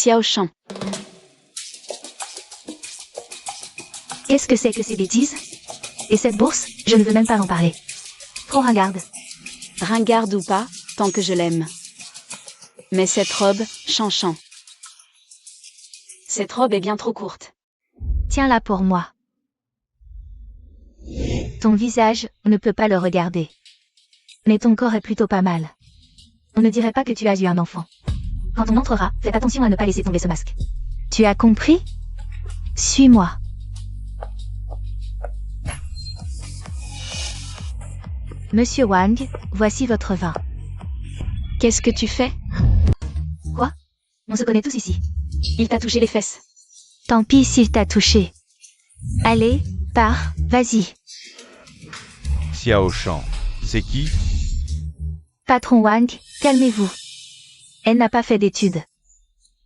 Xiao Shan. Qu'est-ce que c'est que ces bêtises? Et cette bourse, je ne veux même pas en parler. Trop ringarde. Ringarde ou pas, tant que je l'aime. Mais cette robe, Shan. Cette robe est bien trop courte. Tiens-la pour moi. Ton visage, on ne peut pas le regarder. Mais ton corps est plutôt pas mal. On ne dirait pas que tu as eu un enfant. Quand on entrera, faites attention à ne pas laisser tomber ce masque. Tu as compris? Suis-moi. Monsieur Wang, voici votre vin. Qu'est-ce que tu fais? Quoi? On se connaît tous ici. Il t'a touché les fesses. Tant pis s'il t'a touché. Allez, pars, vas-y. Xiao Shan. C'est qui? Patron Wang, calmez-vous. Elle n'a pas fait d'études.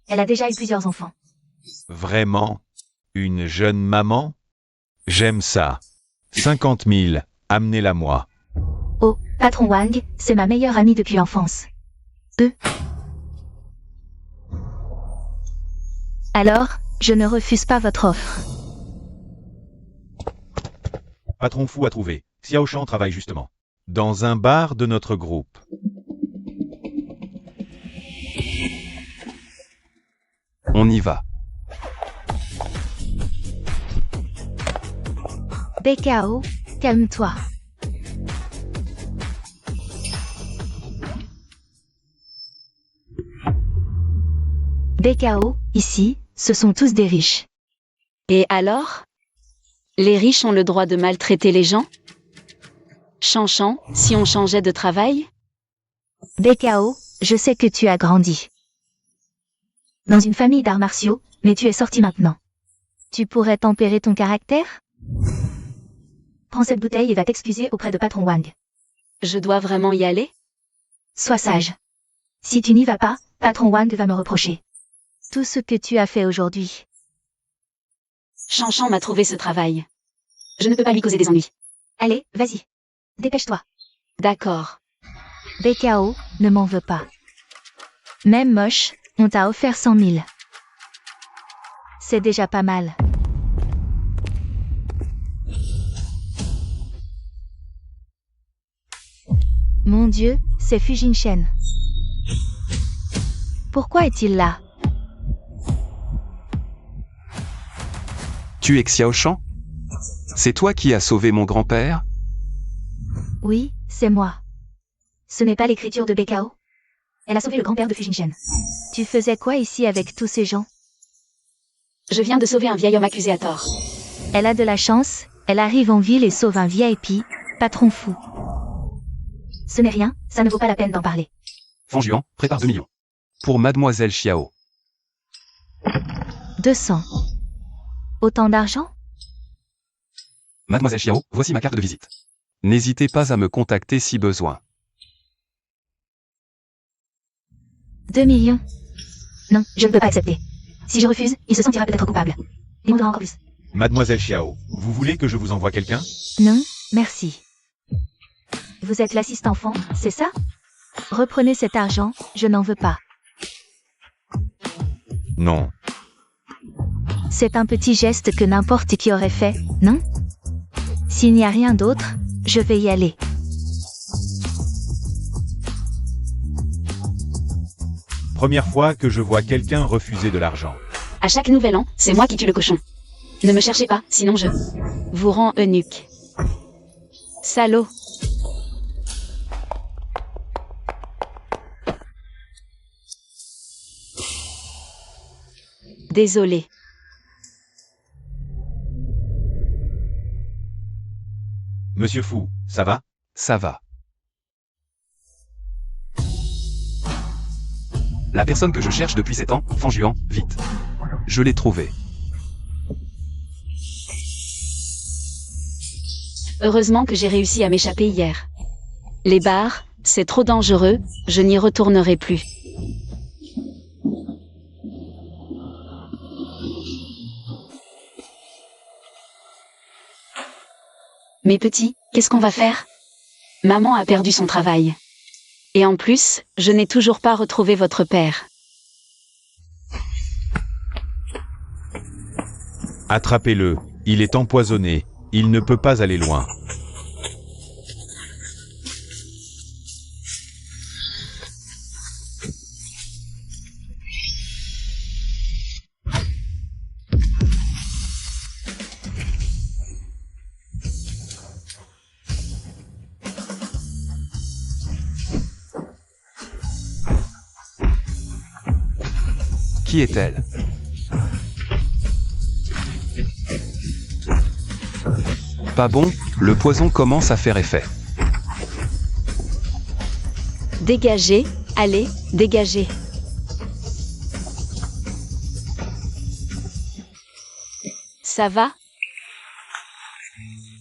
Elle a déjà eu plusieurs enfants. Vraiment? Une jeune maman? J'aime ça. 50 000, amenez-la-moi. Oh, patron Wang, c'est ma meilleure amie depuis l'enfance. Alors, je ne refuse pas votre offre. Patron fou à trouver. Xiao Shan travaille justement dans un bar de notre groupe. On y va. BKO, calme-toi. BKO, ici, ce sont tous des riches. Et alors? Les riches ont le droit de maltraiter les gens? Shan, si on changeait de travail? BKO, je sais que tu as grandi dans une famille d'arts martiaux, mais tu es sorti maintenant. Tu pourrais tempérer ton caractère? Prends cette bouteille et va t'excuser auprès de patron Wang. Je dois vraiment y aller? Sois sage. Si tu n'y vas pas, patron Wang va me reprocher tout ce que tu as fait aujourd'hui. Shan m'a trouvé ce travail. Je ne peux pas lui causer des ennuis. Allez, vas-y. Dépêche-toi. D'accord. BKO, ne m'en veux pas. Même moche, on t'a offert 100 000. C'est déjà pas mal. Mon Dieu, c'est Fujin Shen. Pourquoi est-il là? Tu es Xiao Shan? C'est toi qui as sauvé mon grand-père? Oui, c'est moi. Ce n'est pas l'écriture de BKO? Elle a sauvé le grand-père de Fujin Shen. Tu faisais quoi ici avec tous ces gens? Je viens de sauver un vieil homme accusé à tort. Elle a de la chance, elle arrive en ville et sauve un VIP, patron fou. Ce n'est rien, ça ne vaut pas la peine d'en parler. Fanjuan, prépare 2 millions. Pour Mademoiselle Xiao. 200. Autant d'argent? Mademoiselle Xiao, voici ma carte de visite. N'hésitez pas à me contacter si besoin. 2 millions. Non, je ne peux pas accepter. Si je refuse, il se sentira peut-être coupable. Il m'en donnera encore plus. Mademoiselle Xiao, vous voulez que je vous envoie quelqu'un? Non, merci. Vous êtes l'assistant enfant, c'est ça? Reprenez cet argent, je n'en veux pas. Non. C'est un petit geste que n'importe qui aurait fait, non? S'il n'y a rien d'autre, je vais y aller. Première fois que je vois quelqu'un refuser de l'argent. À chaque nouvel an, c'est moi qui tue le cochon. Ne me cherchez pas, sinon je vous rends eunuque. Salaud. Désolé. Monsieur Fou, ça va? Ça va. La personne que je cherche depuis 7 ans, Fanjuan, vite. Je l'ai trouvée. Heureusement que j'ai réussi à m'échapper hier. Les bars, c'est trop dangereux, je n'y retournerai plus. Mes petits, qu'est-ce qu'on va faire? Maman a perdu son travail. Et en plus, je n'ai toujours pas retrouvé votre père. Attrapez-le, il est empoisonné, il ne peut pas aller loin. Qui est-elle? Pas bon, le poison commence à faire effet. Dégagez, allez, dégagez. Ça va?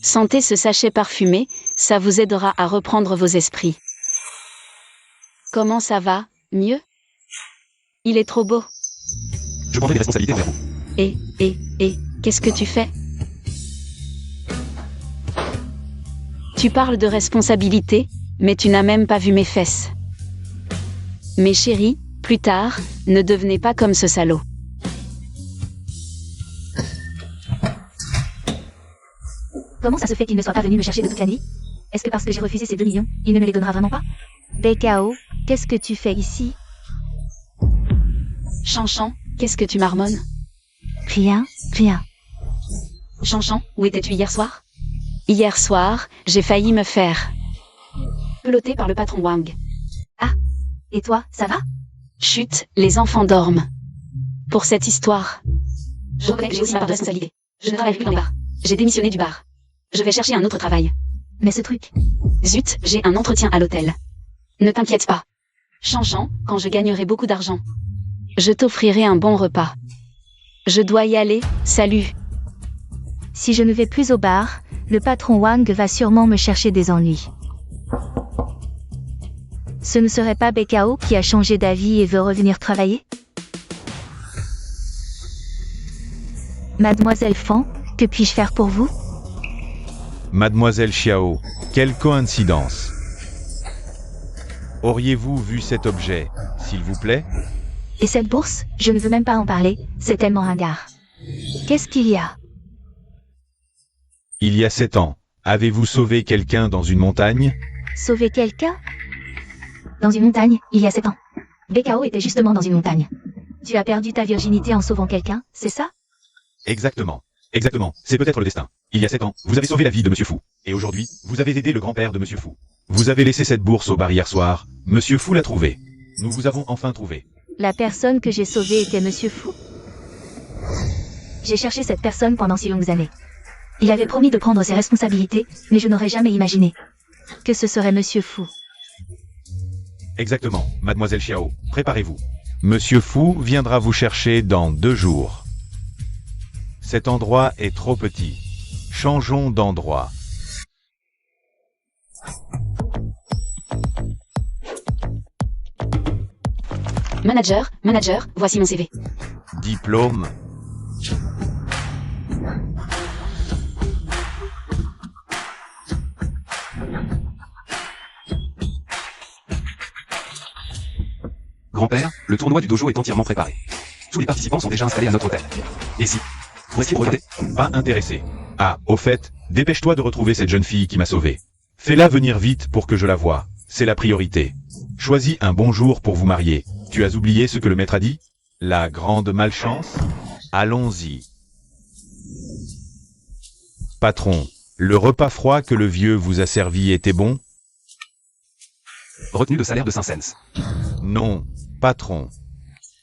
Sentez ce sachet parfumé, ça vous aidera à reprendre vos esprits. Comment ça va? Mieux? Il est trop beau. Je prendrai des responsabilités envers vous. Qu'est-ce que tu fais? Tu parles de responsabilité, mais tu n'as même pas vu mes fesses. Mais chérie, plus tard, ne devenez pas comme ce salaud. Comment ça se fait qu'il ne soit pas venu me chercher de toute la nuit? Est-ce que parce que j'ai refusé ces 2 millions, il ne me les donnera vraiment pas? BKO, qu'est-ce que tu fais ici? Chanchan, qu'est-ce que tu marmonnes? Rien, rien. Chanchan, où étais-tu hier soir? Hier soir, j'ai failli me faire peloter par le patron Wang. Ah, et toi, ça va? Chut, les enfants dorment. Pour cette histoire, je reconnais que j'ai aussi ma part de responsabilité. Je ne travaille plus dans les bars. J'ai démissionné du bar. Je vais chercher un autre travail. Mais ce truc... Zut, j'ai un entretien à l'hôtel. Ne t'inquiète pas. Chanchan, quand je gagnerai beaucoup d'argent, je t'offrirai un bon repas. Je dois y aller, salut. Si je ne vais plus au bar, le patron Wang va sûrement me chercher des ennuis. Ce ne serait pas BKO qui a changé d'avis et veut revenir travailler? Mademoiselle Fan, que puis-je faire pour vous? Mademoiselle Xiao, quelle coïncidence. Auriez-vous vu cet objet, s'il vous plaît? Et cette bourse, je ne veux même pas en parler, c'est tellement ringard. Qu'est-ce qu'il y a? Il y a 7 ans, avez-vous sauvé quelqu'un dans une montagne? Sauver quelqu'un? Dans une montagne, il y a 7 ans. BKO était justement dans une montagne. Tu as perdu ta virginité en sauvant quelqu'un, c'est ça? Exactement. Exactement, c'est peut-être le destin. Il y a 7 ans, vous avez sauvé la vie de Monsieur Fou. Et aujourd'hui, vous avez aidé le grand-père de Monsieur Fou. Vous avez laissé cette bourse au bar hier soir. Monsieur Fou l'a trouvée. Nous vous avons enfin trouvé. La personne que j'ai sauvée était Monsieur Fou? J'ai cherché cette personne pendant si longues années. Il avait promis de prendre ses responsabilités, mais je n'aurais jamais imaginé que ce serait Monsieur Fou. Exactement, Mademoiselle Xiao, préparez-vous. Monsieur Fou viendra vous chercher dans 2 jours. Cet endroit est trop petit. Changeons d'endroit. Manager, voici mon CV. Diplôme. Grand-père, le tournoi du dojo est entièrement préparé. Tous les participants sont déjà installés à notre hôtel. Et si vous restiez pour le thé? Pas intéressé. Ah, au fait, dépêche-toi de retrouver cette jeune fille qui m'a sauvé. Fais-la venir vite pour que je la voie. C'est la priorité. Choisis un bon jour pour vous marier. Tu as oublié ce que le maître a dit? La grande malchance? Allons-y. Patron, le repas froid que le vieux vous a servi était bon? Retenue de salaire de 5 cents. Non, patron.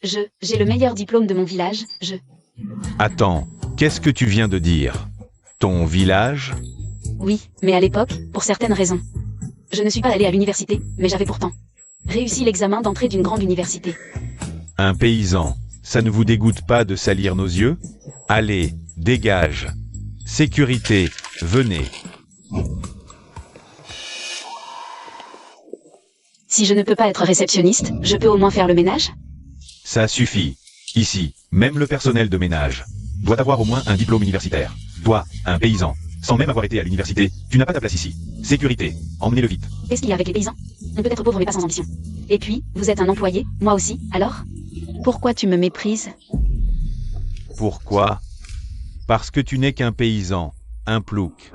J'ai le meilleur diplôme de mon village, Attends, qu'est-ce que tu viens de dire? Ton village? Oui, mais à l'époque, pour certaines raisons. Je ne suis pas allé à l'université, mais j'avais pourtant réussi l'examen d'entrée d'une grande université. Un paysan, ça ne vous dégoûte pas de salir nos yeux? Allez, dégage. Sécurité, venez. Si je ne peux pas être réceptionniste, je peux au moins faire le ménage? Ça suffit. Ici, même le personnel de ménage doit avoir au moins un diplôme universitaire. Toi, un paysan, sans même avoir été à l'université, tu n'as pas ta place ici. Sécurité, emmenez-le vite. Qu'est-ce qu'il y a avec les paysans? On peut être pauvre mais pas sans ambition. Et puis, vous êtes un employé, moi aussi, alors? Pourquoi tu me méprises? Pourquoi? Parce que tu n'es qu'un paysan, un plouc.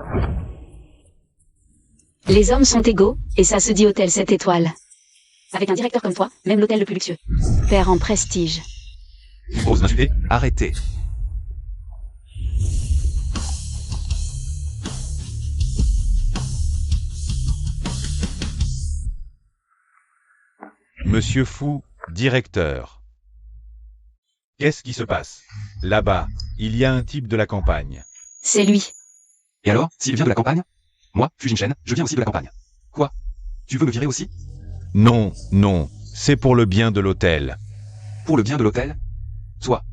Les hommes sont égaux, et ça se dit hôtel 7 étoiles. Avec un directeur comme toi, même l'hôtel le plus luxueux perd en prestige. Ose m'insulter? Arrêtez. Monsieur Fou, directeur. Qu'est-ce qui se passe? Là-bas, il y a un type de la campagne. C'est lui. Et alors, s'il vient de la campagne? Moi, Fujin-Shen, je viens aussi de la campagne. Quoi? Tu veux me virer aussi? Non, non, c'est pour le bien de l'hôtel. Pour le bien de l'hôtel? Toi,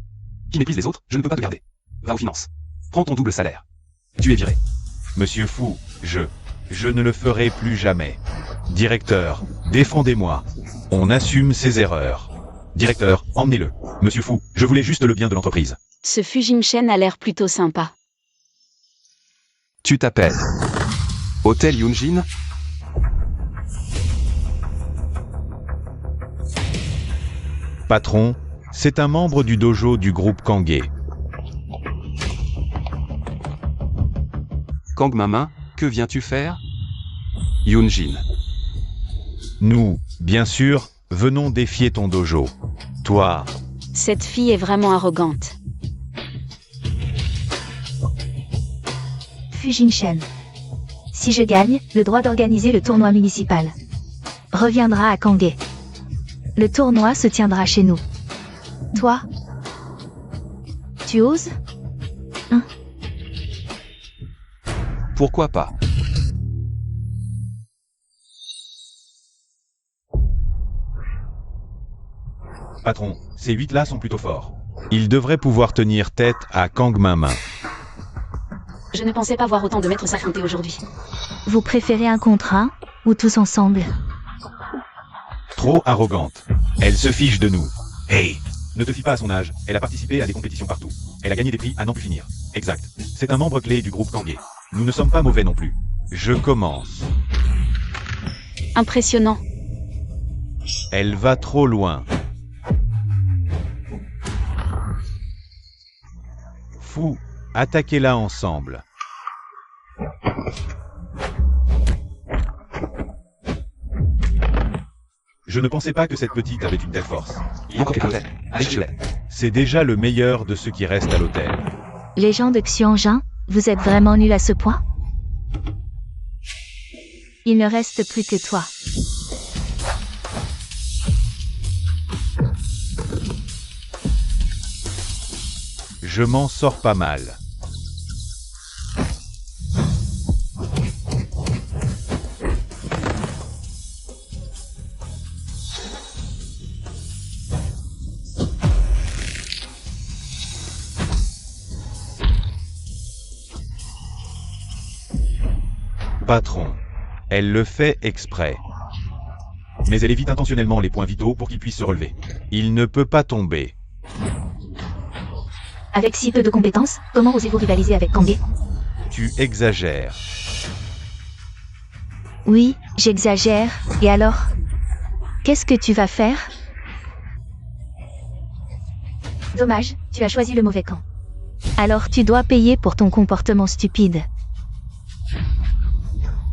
qui méprise les autres, je ne peux pas te garder. Va aux finances. Prends ton double salaire. Tu es viré. Monsieur Fou, je ne le ferai plus jamais. Directeur, défendez-moi. On assume ses erreurs. Directeur, emmenez-le. Monsieur Fou, je voulais juste le bien de l'entreprise. Ce Fujin-Shen a l'air plutôt sympa. Tu t'appelles Hôtel Yunjin? Patron, c'est un membre du dojo du groupe Kangé. Kang Mamin, que viens-tu faire? Yunjin. Nous, bien sûr, venons défier ton dojo. Toi, Cette fille est vraiment arrogante. Fujin-Shen. Si je gagne, le droit d'organiser le tournoi municipal reviendra à Kangé. Le tournoi se tiendra chez nous. Toi, tu oses? Pourquoi pas? patron, ces 8-là sont plutôt forts. Ils devraient pouvoir tenir tête à Kang Mamin. Je ne pensais pas voir autant de maîtres s'affronter aujourd'hui. Vous préférez un contre un, ou tous ensemble? Trop arrogante. Elle se fiche de nous. Hey, ne te fie pas à son âge, elle a participé à des compétitions partout. Elle a gagné des prix à n'en plus finir. Exact. C'est un membre clé du groupe Kangé. Nous ne sommes pas mauvais non plus. Je commence. Impressionnant. Elle va trop loin. Fou, attaquez-la ensemble. Je ne pensais pas que cette petite avait une telle force. Il y a encore quelqu'un à l'hôtel. Allez, cherchez-le. C'est déjà le meilleur de ceux qui restent à l'hôtel. Les gens de Xianjin, vous êtes vraiment nuls à ce point? Il ne reste plus que toi. Je m'en sors pas mal. Patron. Elle le fait exprès. Mais elle évite intentionnellement les points vitaux pour qu'il puisse se relever. Il ne peut pas tomber. Avec si peu de compétences, comment osez-vous rivaliser avec Kangé? Tu exagères. Oui, j'exagère, et alors? Qu'est-ce que tu vas faire? Dommage, tu as choisi le mauvais camp. Alors tu dois payer pour ton comportement stupide.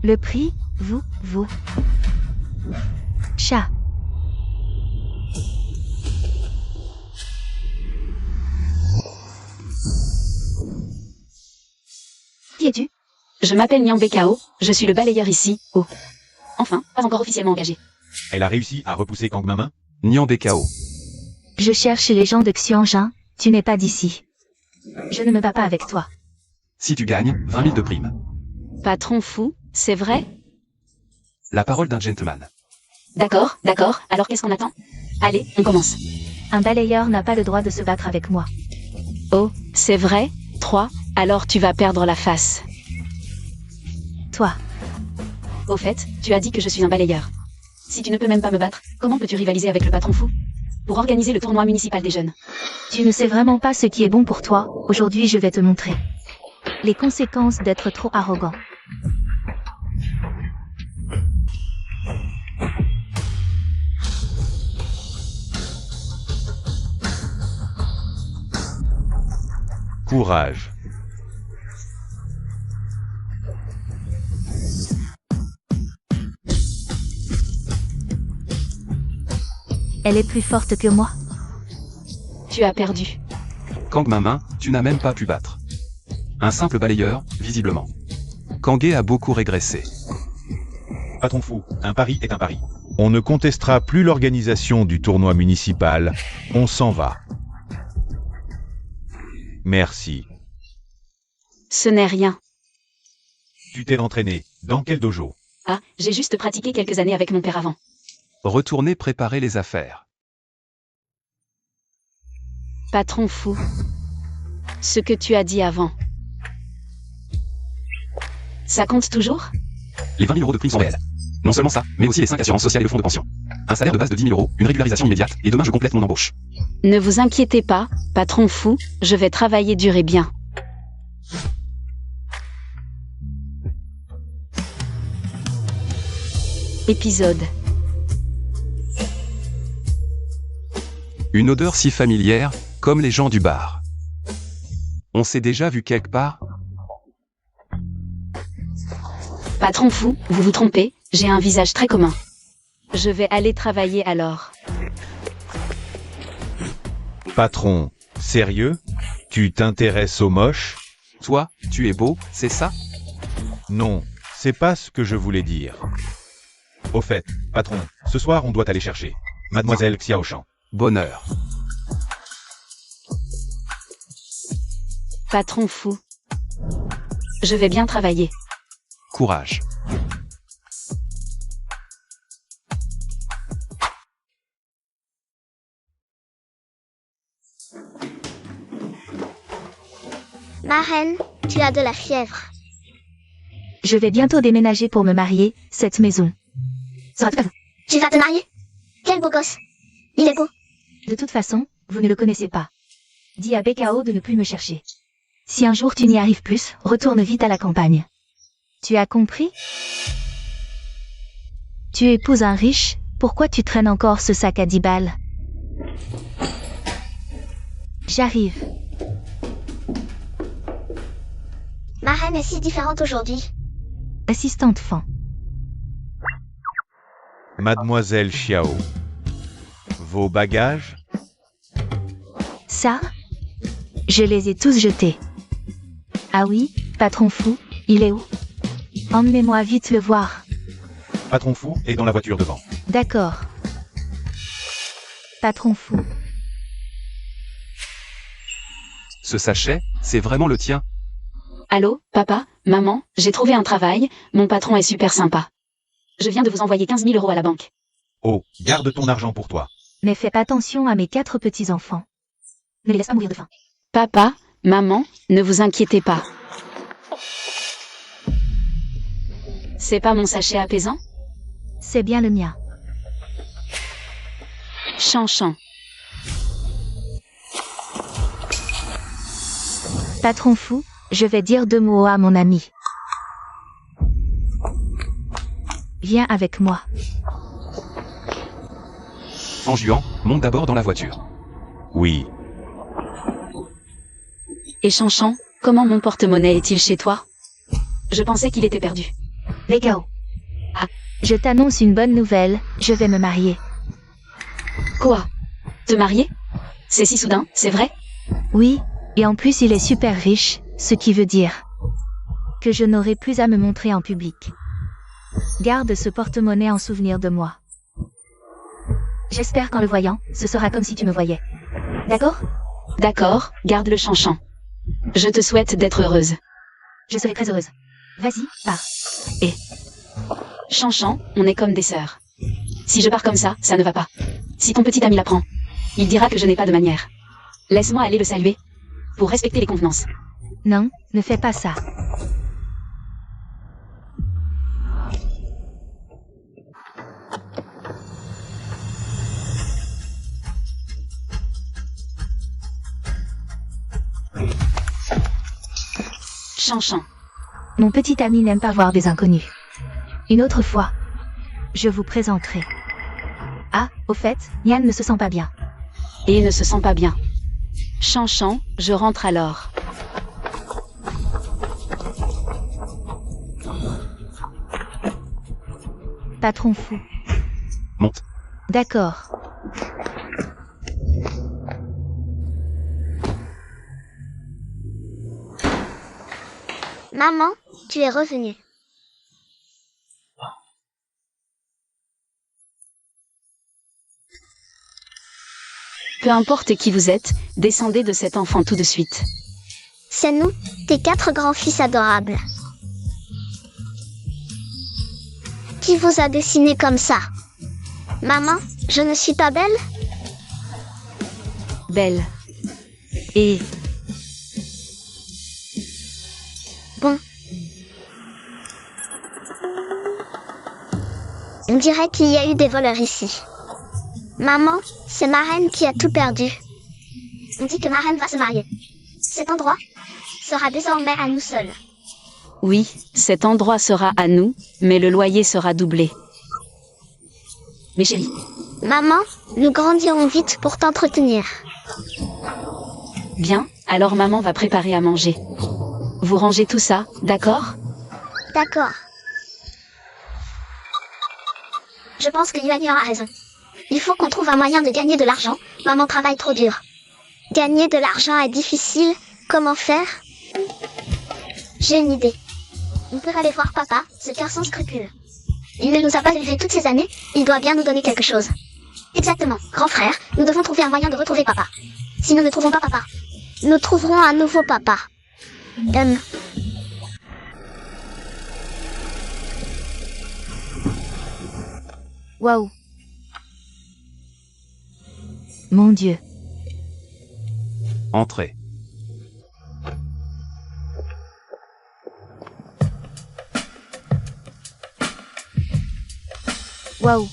Le prix, vous. Chat. Qui es-tu? Je m'appelle Niang Bekao, je suis le balayeur ici, oh. Enfin, pas encore officiellement engagé. Elle a réussi à repousser Kang Mamin. Niang Bekao. Je cherche les gens de Xianjin, tu n'es pas d'ici. Je ne me bats pas avec toi. Si tu gagnes, 20 000 de prime. Patron fou, c'est vrai? La parole d'un gentleman. D'accord, alors qu'est-ce qu'on attend? Allez, on commence. Un balayeur n'a pas le droit de se battre avec moi. Oh, c'est vrai? 3, alors tu vas perdre la face. Toi. Au fait, tu as dit que je suis un balayeur. Si tu ne peux même pas me battre, comment peux-tu rivaliser avec le patron fou? Pour organiser le tournoi municipal des jeunes. Tu ne sais vraiment pas ce qui est bon pour toi, aujourd'hui je vais te montrer. Les conséquences d'être trop arrogant. Courage. Elle est plus forte que moi. Tu as perdu. Kang main, tu n'as même pas pu battre. Un simple balayeur, visiblement. Kangé a beaucoup régressé. Patron fou, un pari est un pari. On ne contestera plus l'organisation du tournoi municipal. On s'en va. Merci. Ce n'est rien. Tu t'es entraîné. Dans quel dojo? Ah, j'ai juste pratiqué quelques années avec mon père avant. Retournez préparer les affaires. Patron fou. Ce que tu as dit avant. Ça compte toujours? Les 20 000 euros de prime sont réels. Non seulement ça, mais aussi les 5 assurances sociales et le fonds de pension. Un salaire de base de 10 000 euros, une régularisation immédiate, et demain je complète mon embauche. Ne vous inquiétez pas, patron fou, je vais travailler dur et bien. Épisode. Une odeur si familière, comme les gens du bar. On s'est déjà vu quelque part? Patron fou, vous vous trompez, j'ai un visage très commun. Je vais aller travailler alors. Patron, sérieux? Tu t'intéresses aux moches? Toi, tu es beau, c'est ça? Non, c'est pas ce que je voulais dire. Au fait, patron, ce soir on doit aller chercher Mademoiselle Xiaoshan. Bonheur. Patron fou. Je vais bien travailler. Courage. Ma reine, tu as de la fièvre. Je vais bientôt déménager pour me marier, cette maison. Tu vas te marier? Quel beau gosse. Il est beau. De toute façon, vous ne le connaissez pas. Dis à Bekao de ne plus me chercher. Si un jour tu n'y arrives plus, retourne vite à la campagne. Tu as compris? Tu épouses un riche, pourquoi tu traînes encore ce sac à 10 balles? J'arrive. Ma reine est si différente aujourd'hui. Assistante fan. Mademoiselle Xiao. Vos bagages? Ça? Je les ai tous jetés. Ah oui, patron fou, il est où? Emmenez-moi vite le voir. Patron fou est dans la voiture devant. D'accord. Patron fou. Ce sachet, c'est vraiment le tien? Allô, papa, maman, j'ai trouvé un travail, mon patron est super sympa. Je viens de vous envoyer 15 000 euros à la banque. Oh, garde ton argent pour toi. Mais fais attention à mes 4 petits-enfants. Ne les laisse pas mourir de faim. Papa, maman, ne vous inquiétez pas. C'est pas mon sachet apaisant? C'est bien le mien. Chanchan. Patron fou, je vais dire 2 mots à mon ami. Viens avec moi. En juan, monte d'abord dans la voiture. Oui. Et Chanchan, comment mon porte-monnaie est-il chez toi? Je pensais qu'il était perdu. Bekao. Ah. Je t'annonce une bonne nouvelle, je vais me marier. Quoi? Te marier? C'est si soudain, c'est vrai? Oui, et en plus il est super riche, ce qui veut dire que je n'aurai plus à me montrer en public. Garde ce porte-monnaie en souvenir de moi. J'espère qu'en le voyant, ce sera comme si tu me voyais. D'accord? D'accord, garde le Chanchan. Je te souhaite d'être heureuse. Je serai très heureuse. Vas-y, pars. Chanchan, on est comme des sœurs. Si je pars comme ça ne va pas. Si ton petit ami l'apprend, il dira que je n'ai pas de manière. Laisse-moi aller le saluer. Pour respecter les convenances. Non, ne fais pas ça. Chanchan. Mon petit ami n'aime pas voir des inconnus. Une autre fois, je vous présenterai. Ah, au fait, Nian ne se sent pas bien. Et il ne se sent pas bien. Chanchan, je rentre alors. Patron fou. Monte. D'accord. Maman, tu es revenue. Peu importe qui vous êtes, descendez de cet enfant tout de suite. C'est nous, tes 4 grands-fils adorables. Qui vous a dessiné comme ça? Maman, je ne suis pas belle? Belle. Et Bon. On dirait qu'il y a eu des voleurs ici. Maman, c'est ma reine qui a tout perdu. On dit que ma reine va se marier. Cet endroit sera désormais à nous seuls. oui, cet endroit sera à nous, mais le loyer sera doublé. Mes chéris, Maman, nous grandirons vite pour t'entretenir. bien, alors maman va préparer à manger. Vous rangez tout ça, d'accord? D'accord. Je pense que Yuan a raison. Il faut qu'on trouve un moyen de gagner de l'argent. Maman travaille trop dur. Gagner de l'argent est difficile. Comment faire? J'ai une idée. On peut aller voir papa, ce cœur sans scrupules. Il ne nous a pas élevés toutes ces années, il doit bien nous donner quelque chose. Exactement, grand frère, nous devons trouver un moyen de retrouver papa. Si nous ne trouvons pas papa, nous trouverons un nouveau papa. Waouh. Mon Dieu. Entrez. Waouh.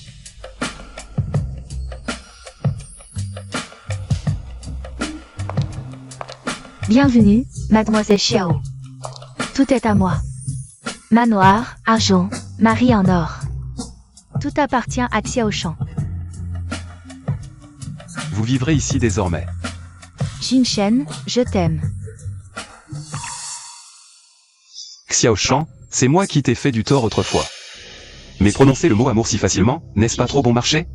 Bienvenue, mademoiselle Xiao. Tout est à moi. Manoir, argent, mari en or. Tout appartient à Xiao Shan. Vous vivrez ici désormais. Jinshen, je t'aime. Xiao Shan, c'est moi qui t'ai fait du tort autrefois. Mais prononcer le mot amour si facilement, n'est-ce pas trop bon marché?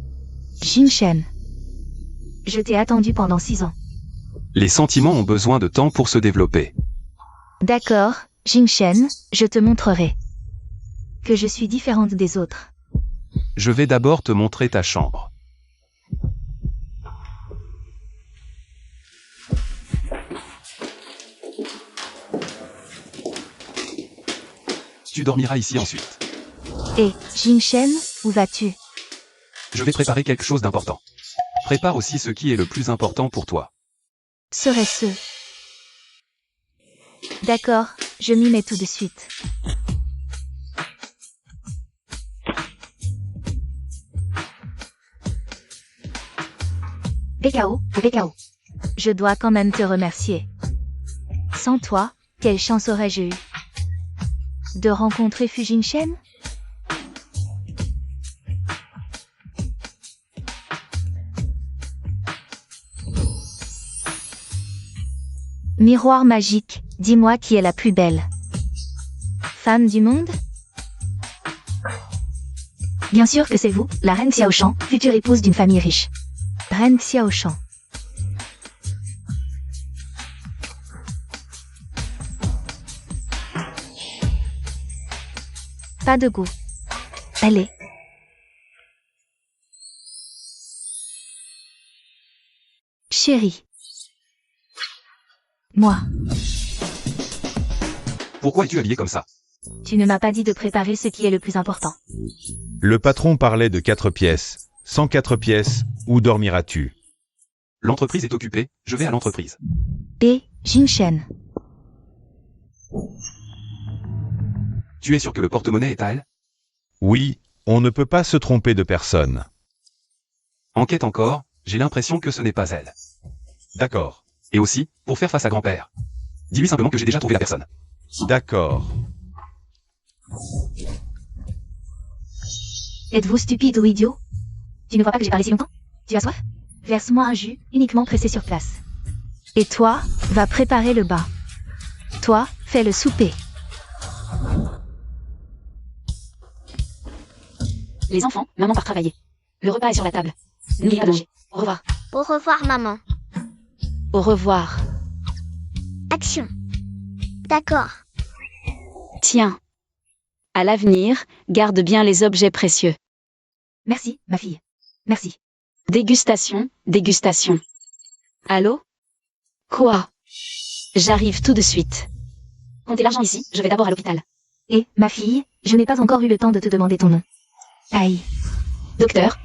Jinshen. Je t'ai attendu pendant 6 ans. Les sentiments ont besoin de temps pour se développer. D'accord, Jinshen, je te montrerai que je suis différente des autres. Je vais d'abord te montrer ta chambre. Tu dormiras ici ensuite. Et, Jinshen, où vas-tu? Je vais préparer quelque chose d'important. Prépare aussi ce qui est le plus important pour toi. Serait-ce? D'accord, je m'y mets tout de suite. BKO, BKO. Je dois quand même te remercier. Sans toi, quelle chance aurais-je eu de rencontrer Fu Jinshen? Miroir magique, dis-moi qui est la plus belle femme du monde? Bien sûr que c'est vous, la reine Xiao Shan, future épouse d'une famille riche. Reine Xiao Shan. Pas de goût. Allez. Chérie. Moi. Pourquoi es-tu habillé comme ça? Tu ne m'as pas dit de préparer ce qui est le plus important. Le patron parlait de 4 pièces. Sans 4 pièces, où dormiras-tu? L'entreprise est occupée, je vais à l'entreprise. Et, Jinshen. Tu es sûr que le porte-monnaie est à elle? Oui, on ne peut pas se tromper de personne. Enquête encore, j'ai l'impression que ce n'est pas elle. D'accord. Et aussi, pour faire face à grand-père. Dis-lui simplement que j'ai déjà trouvé la personne. D'accord. Êtes-vous stupide ou idiot? Tu ne vois pas que j'ai parlé si longtemps? Tu as soif? Verse-moi un jus, uniquement pressé sur place. Et toi, va préparer le bas. Toi, fais le souper. les enfants, maman part travailler. Le repas est sur la table. N'oubliez pas de manger. Au revoir. Au revoir, maman. Au revoir. Action. D'accord. Tiens. À l'avenir, garde bien les objets précieux. Merci, ma fille. Merci. Dégustation, dégustation. Allô? Quoi? J'arrive tout de suite. Comptez l'argent ici, je vais d'abord à l'hôpital. Et, ma fille, je n'ai pas encore eu le temps de te demander ton nom. Aïe. Docteur,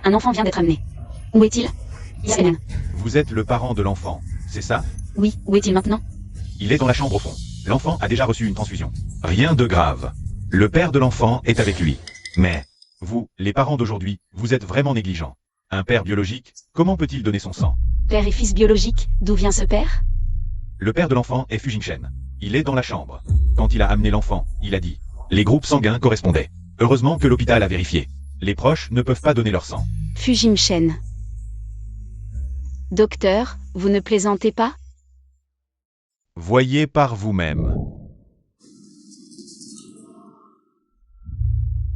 un enfant vient d'être amené. Où est-il? Yasenan. Vous êtes le parent de l'enfant, c'est ça? Oui, où est-il maintenant? Il est dans la chambre au fond. L'enfant a déjà reçu une transfusion. Rien de grave. Le père de l'enfant est avec lui. Mais, vous, les parents d'aujourd'hui, vous êtes vraiment négligents. Un père biologique, comment peut-il donner son sang? Père et fils biologiques, d'où vient ce père? Le père de l'enfant est Fujin-Shen. Il est dans la chambre. Quand il a amené l'enfant, il a dit. Les groupes sanguins correspondaient. Heureusement que l'hôpital a vérifié. Les proches ne peuvent pas donner leur sang. Fujin-Shen. Docteur, vous ne plaisantez pas? Voyez par vous-même.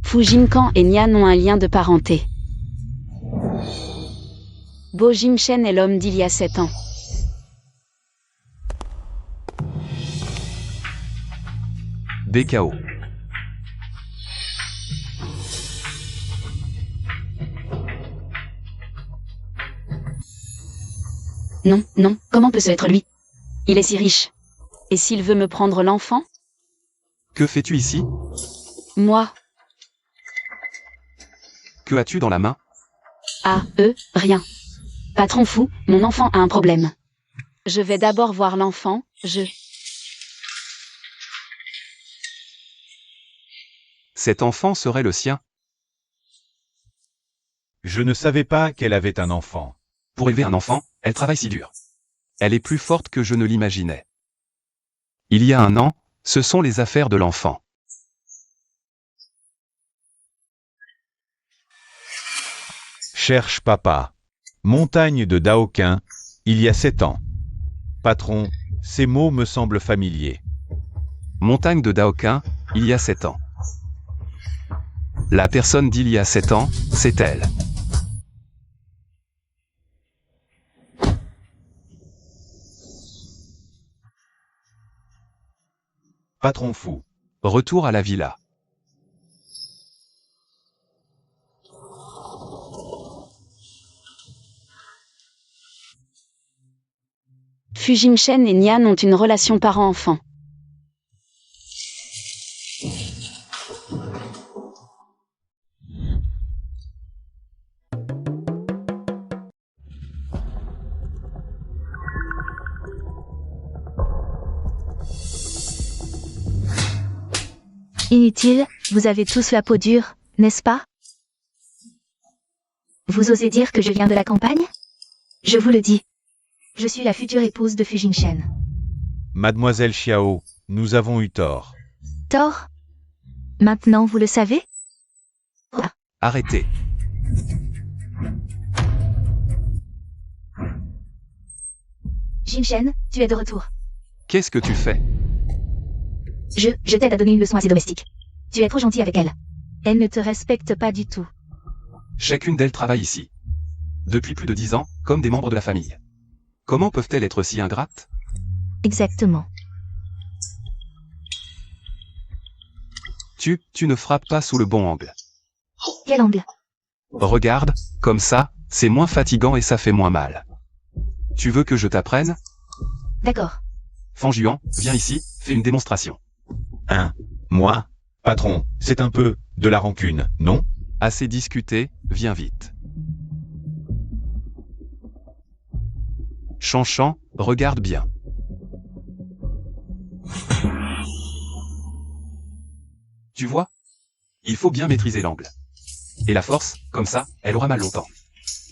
Fujin-Kan et Nian ont un lien de parenté. Bo Jin-Shen est l'homme d'il y a 7 ans. BKO. Non, comment peut ce être lui? Il est si riche. Et s'il veut me prendre l'enfant? Que fais-tu ici? Moi? Que as-tu dans la main? Rien. Patron fou, mon enfant a un problème. Je vais d'abord voir l'enfant, Cet enfant serait le sien. Je ne savais pas qu'elle avait un enfant. Pour élever un enfant, elle travaille si dur. Elle est plus forte que je ne l'imaginais. Il y a 1 an, ce sont les affaires de l'enfant. Cherche papa. Montagne de Daoquin, il y a 7 ans. Patron, ces mots me semblent familiers. Montagne de Daoquin, il y a 7 ans. La personne d'il y a 7 ans, c'est elle. Patron fou. Retour à la villa. Fujin-Shen et Nian ont une relation parent-enfant. Inutile, vous avez tous la peau dure, n'est-ce pas? Vous osez dire que je viens de la campagne? Je vous le dis. Je suis la future épouse de Fujin-Shen. Mademoiselle Xiao, nous avons eu tort. Tort? Maintenant vous le savez? Arrêtez. Jin-Shen, tu es de retour. Qu'est-ce que tu fais? Je t'aide à donner une leçon à ses domestiques. Tu es trop gentil avec elle. Elle ne te respecte pas du tout. Chacune d'elles travaille ici. Depuis plus de 10 ans, comme des membres de la famille. Comment peuvent-elles être si ingrates? Exactement. Tu ne frappes pas sous le bon angle. Quel angle? Regarde, comme ça, c'est moins fatigant et ça fait moins mal. Tu veux que je t'apprenne? D'accord. Fanjuan, viens ici, fais une démonstration. Moi? Patron, c'est un peu de la rancune, non? Assez discuté, viens vite. Chanchan, regarde bien. Tu vois? Il faut bien maîtriser l'angle. Et la force, comme ça, elle aura mal longtemps.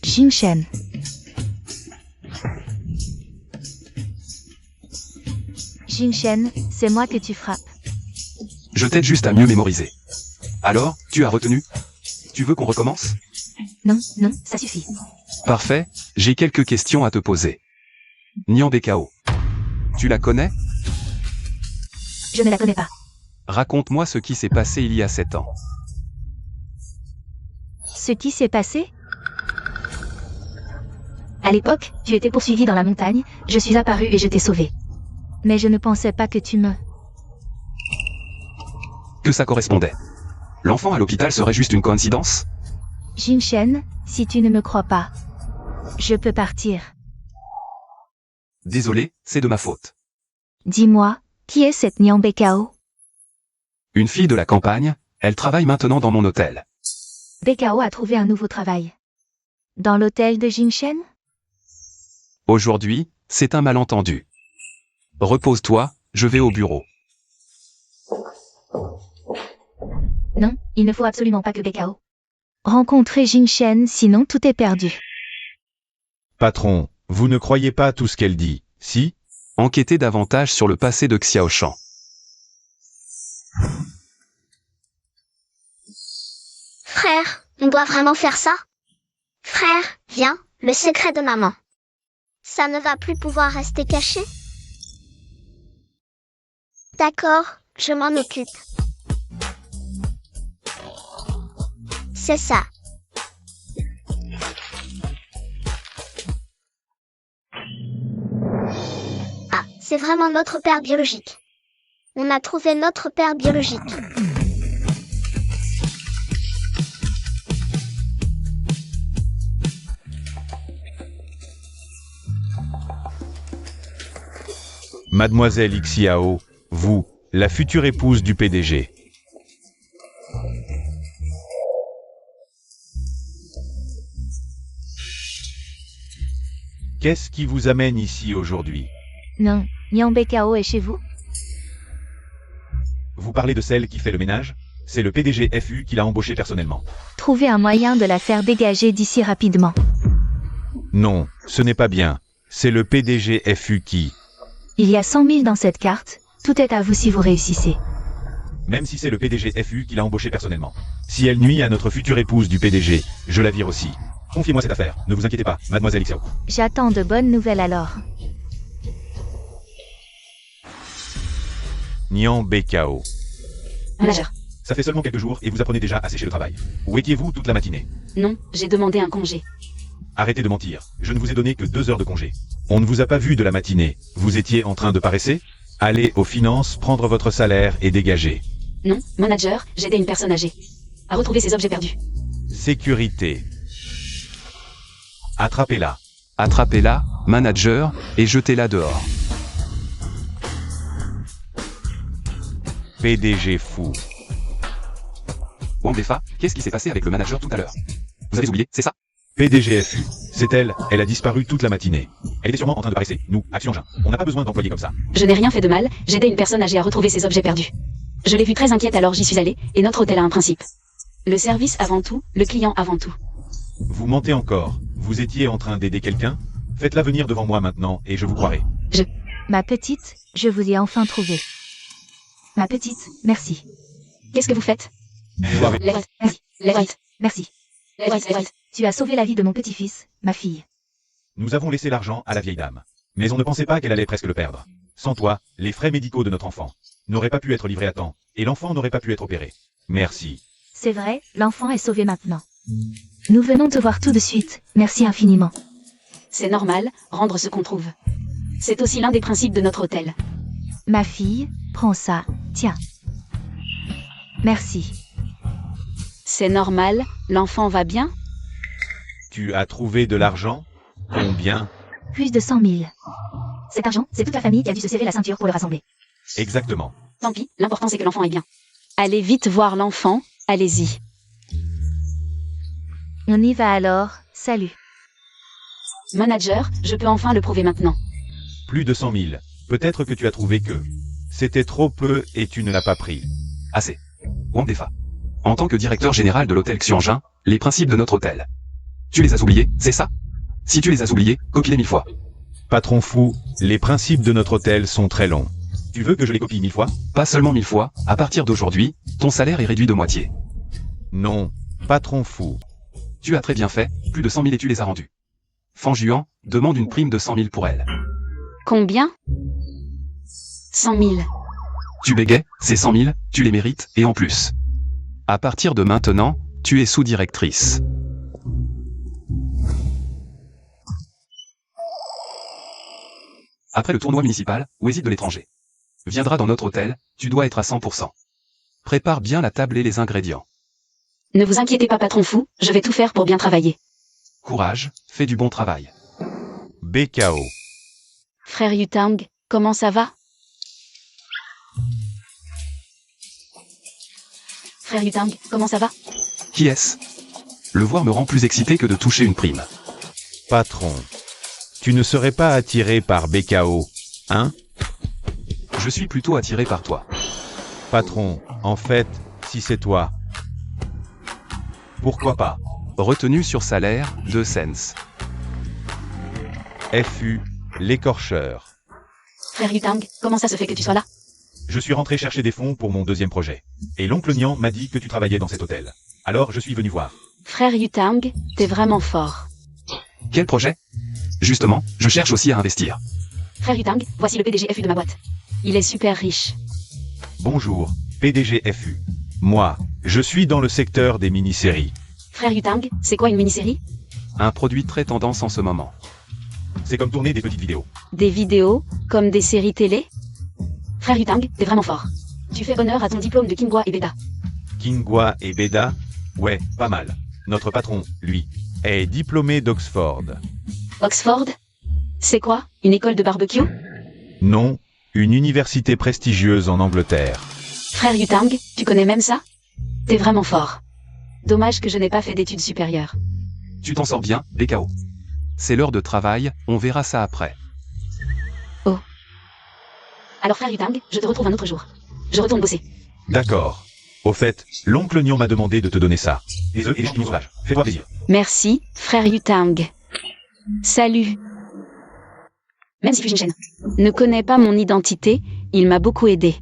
Jin-Shen. Jin-Shen, c'est moi que tu frappes. Je t'aide juste à mieux mémoriser. Alors, tu as retenu? Tu veux qu'on recommence? Non, ça suffit. Parfait, j'ai quelques questions à te poser. Nian BKO. Tu la connais? Je ne la connais pas. Raconte-moi ce qui s'est passé il y a 7 ans. Ce qui s'est passé? À l'époque, tu étais poursuivi dans la montagne, je suis apparu et je t'ai sauvé. Mais je ne pensais pas que tu me... que ça correspondait. L'enfant à l'hôpital serait juste une coïncidence? Jinshen, si tu ne me crois pas, je peux partir. Désolé, c'est de ma faute. Dis-moi, qui est cette Nian Bekao? Une fille de la campagne, elle travaille maintenant dans mon hôtel. Bekao a trouvé un nouveau travail. Dans l'hôtel de Jinshen? Aujourd'hui, c'est un malentendu. Repose-toi, je vais au bureau. Non, il ne faut absolument pas que Bekao rencontre Jinshen, sinon tout est perdu. Patron, vous ne croyez pas tout ce qu'elle dit, si? Enquêtez davantage sur le passé de Xiaoshan. Frère, on doit vraiment faire ça? Frère, viens, le secret de maman. Ça ne va plus pouvoir rester caché? D'accord, je m'en occupe. C'est ça. Ah, c'est vraiment notre père biologique. On a trouvé notre père biologique. Mademoiselle Xiao, vous, la future épouse du PDG. Qu'est-ce qui vous amène ici aujourd'hui? Non, Nian Bekao est chez vous? Vous parlez de celle qui fait le ménage? C'est le PDG FU qui l'a embauchée personnellement. Trouvez un moyen de la faire dégager d'ici rapidement. Non, ce n'est pas bien. C'est le PDG FU qui... Il y a 100 000 dans cette carte, tout est à vous si vous réussissez. Même si c'est le PDG FU qui l'a embauchée personnellement. Si elle nuit à notre future épouse du PDG, je la vire aussi. Confiez-moi cette affaire, ne vous inquiétez pas, mademoiselle Xiao. J'attends de bonnes nouvelles alors. Nian Bekao. Manager. Ça fait seulement quelques jours et vous apprenez déjà à sécher le travail. Où étiez-vous toute la matinée? Non, j'ai demandé un congé. Arrêtez de mentir, je ne vous ai donné que 2 heures de congé. On ne vous a pas vu de la matinée, vous étiez en train de paresser? Allez aux finances, prendre votre salaire et dégager. Non, manager, j'aidais une personne âgée à retrouver ses objets perdus. Sécurité. Attrapez-la. Attrapez-la, manager, et jetez-la dehors. PDG fou. Wang-Defa, qu'est-ce qui s'est passé avec le manager tout à l'heure? Vous avez oublié, c'est ça? PDG FU. C'est elle, elle a disparu toute la matinée. Elle était sûrement en train de paresser. Nous, Action Engin, on n'a pas besoin d'employer comme ça. Je n'ai rien fait de mal, j'aidais une personne âgée à retrouver ses objets perdus. Je l'ai vue très inquiète alors j'y suis allée, et notre hôtel a un principe. Le service avant tout, le client avant tout. Vous mentez encore. Vous étiez en train d'aider quelqu'un? Faites-la venir devant moi maintenant et je vous croirai. Ma petite, je vous ai enfin trouvé. Ma petite, merci. Qu'est-ce que vous faites? Vous avez- Lève-toi, merci. Lève-toi, Merci. lève-toi, lève-toi. Tu as sauvé la vie de mon petit-fils, ma fille. Nous avons laissé l'argent à la vieille dame. Mais on ne pensait pas qu'elle allait presque le perdre. Sans toi, les frais médicaux de notre enfant n'auraient pas pu être livrés à temps, et l'enfant n'aurait pas pu être opéré. Merci. C'est vrai, l'enfant est sauvé maintenant. Nous venons te voir tout de suite, merci infiniment. C'est normal, rendre ce qu'on trouve. C'est aussi l'un des principes de notre hôtel. Ma fille, prends ça, tiens. Merci. C'est normal, l'enfant va bien? Tu as trouvé de l'argent? Combien? Plus de 100 000. Cet argent, c'est toute la famille qui a dû se serrer la ceinture pour le rassembler. Exactement. Tant pis, l'important c'est que l'enfant est bien. Allez vite voir l'enfant, allez-y. On y va alors, salut. Manager, je peux enfin le prouver maintenant. Plus de 100 000. Peut-être que tu as trouvé que... C'était trop peu et tu ne l'as pas pris. Assez. Wang-Defa. En tant que directeur général de l'hôtel Xianjin, les principes de notre hôtel. Tu les as oubliés, c'est ça? Si tu les as oubliés, copie-les 1000 fois. Patron fou, les principes de notre hôtel sont très longs. Tu veux que je les copie 1000 fois? Pas seulement 1000 fois, à partir d'aujourd'hui, ton salaire est réduit de moitié. Non, patron fou. Tu as très bien fait, plus de 100 000 et tu les as rendus. Fan Juan, demande une prime de 100 000 pour elle. Combien? 100 000. Tu bégais, c'est 100 000, tu les mérites, et en plus. À partir de maintenant, tu es sous-directrice. Après le tournoi municipal, Wéside de l'étranger viendra dans notre hôtel, tu dois être à 100%. Prépare bien la table et les ingrédients. Ne vous inquiétez pas, patron fou, je vais tout faire pour bien travailler. Courage, fais du bon travail. BKO. Frère Yutang, comment ça va? Frère Yutang, comment ça va? Qui est-ce? Le voir me rend plus excité que de toucher une prime. Patron. Tu ne serais pas attiré par BKO, hein? Je suis plutôt attiré par toi. Patron, en fait, si c'est toi. Pourquoi pas? Retenu sur salaire, 2 cents. FU, l'écorcheur. Frère Yutang, comment ça se fait que tu sois là? Je suis rentré chercher des fonds pour mon deuxième projet. Et l'oncle Nian m'a dit que tu travaillais dans cet hôtel. Alors je suis venu voir. Frère Yutang, t'es vraiment fort. Quel projet? Justement, je cherche aussi à investir. Frère Yutang, voici le PDG FU de ma boîte. Il est super riche. Bonjour, PDG FU. Moi, je suis dans le secteur des mini-séries. Frère Yutang, c'est quoi une mini-série? Un produit très tendance en ce moment. C'est comme tourner des petites vidéos. Des vidéos, comme des séries télé? Frère Yutang, t'es vraiment fort. Tu fais honneur à ton diplôme de Kingwa et Beda. Kingwa et Beda? Ouais, pas mal. Notre patron, lui, est diplômé d'Oxford. Oxford? C'est quoi? Une école de barbecue? Non, une université prestigieuse en Angleterre. Frère Yutang, tu connais même ça? T'es vraiment fort. Dommage que je n'ai pas fait d'études supérieures. Tu t'en sors bien, BKO. C'est l'heure de travail, on verra ça après. Alors frère Yutang, je te retrouve un autre jour. Je retourne bosser. D'accord. Au fait, l'oncle Nian m'a demandé de te donner ça. Des œufs et des champignons sauvages. Fais-toi plaisir. Merci, frère Yutang. Salut. Même si Fujin Shen ne connaît pas mon identité, il m'a beaucoup aidé.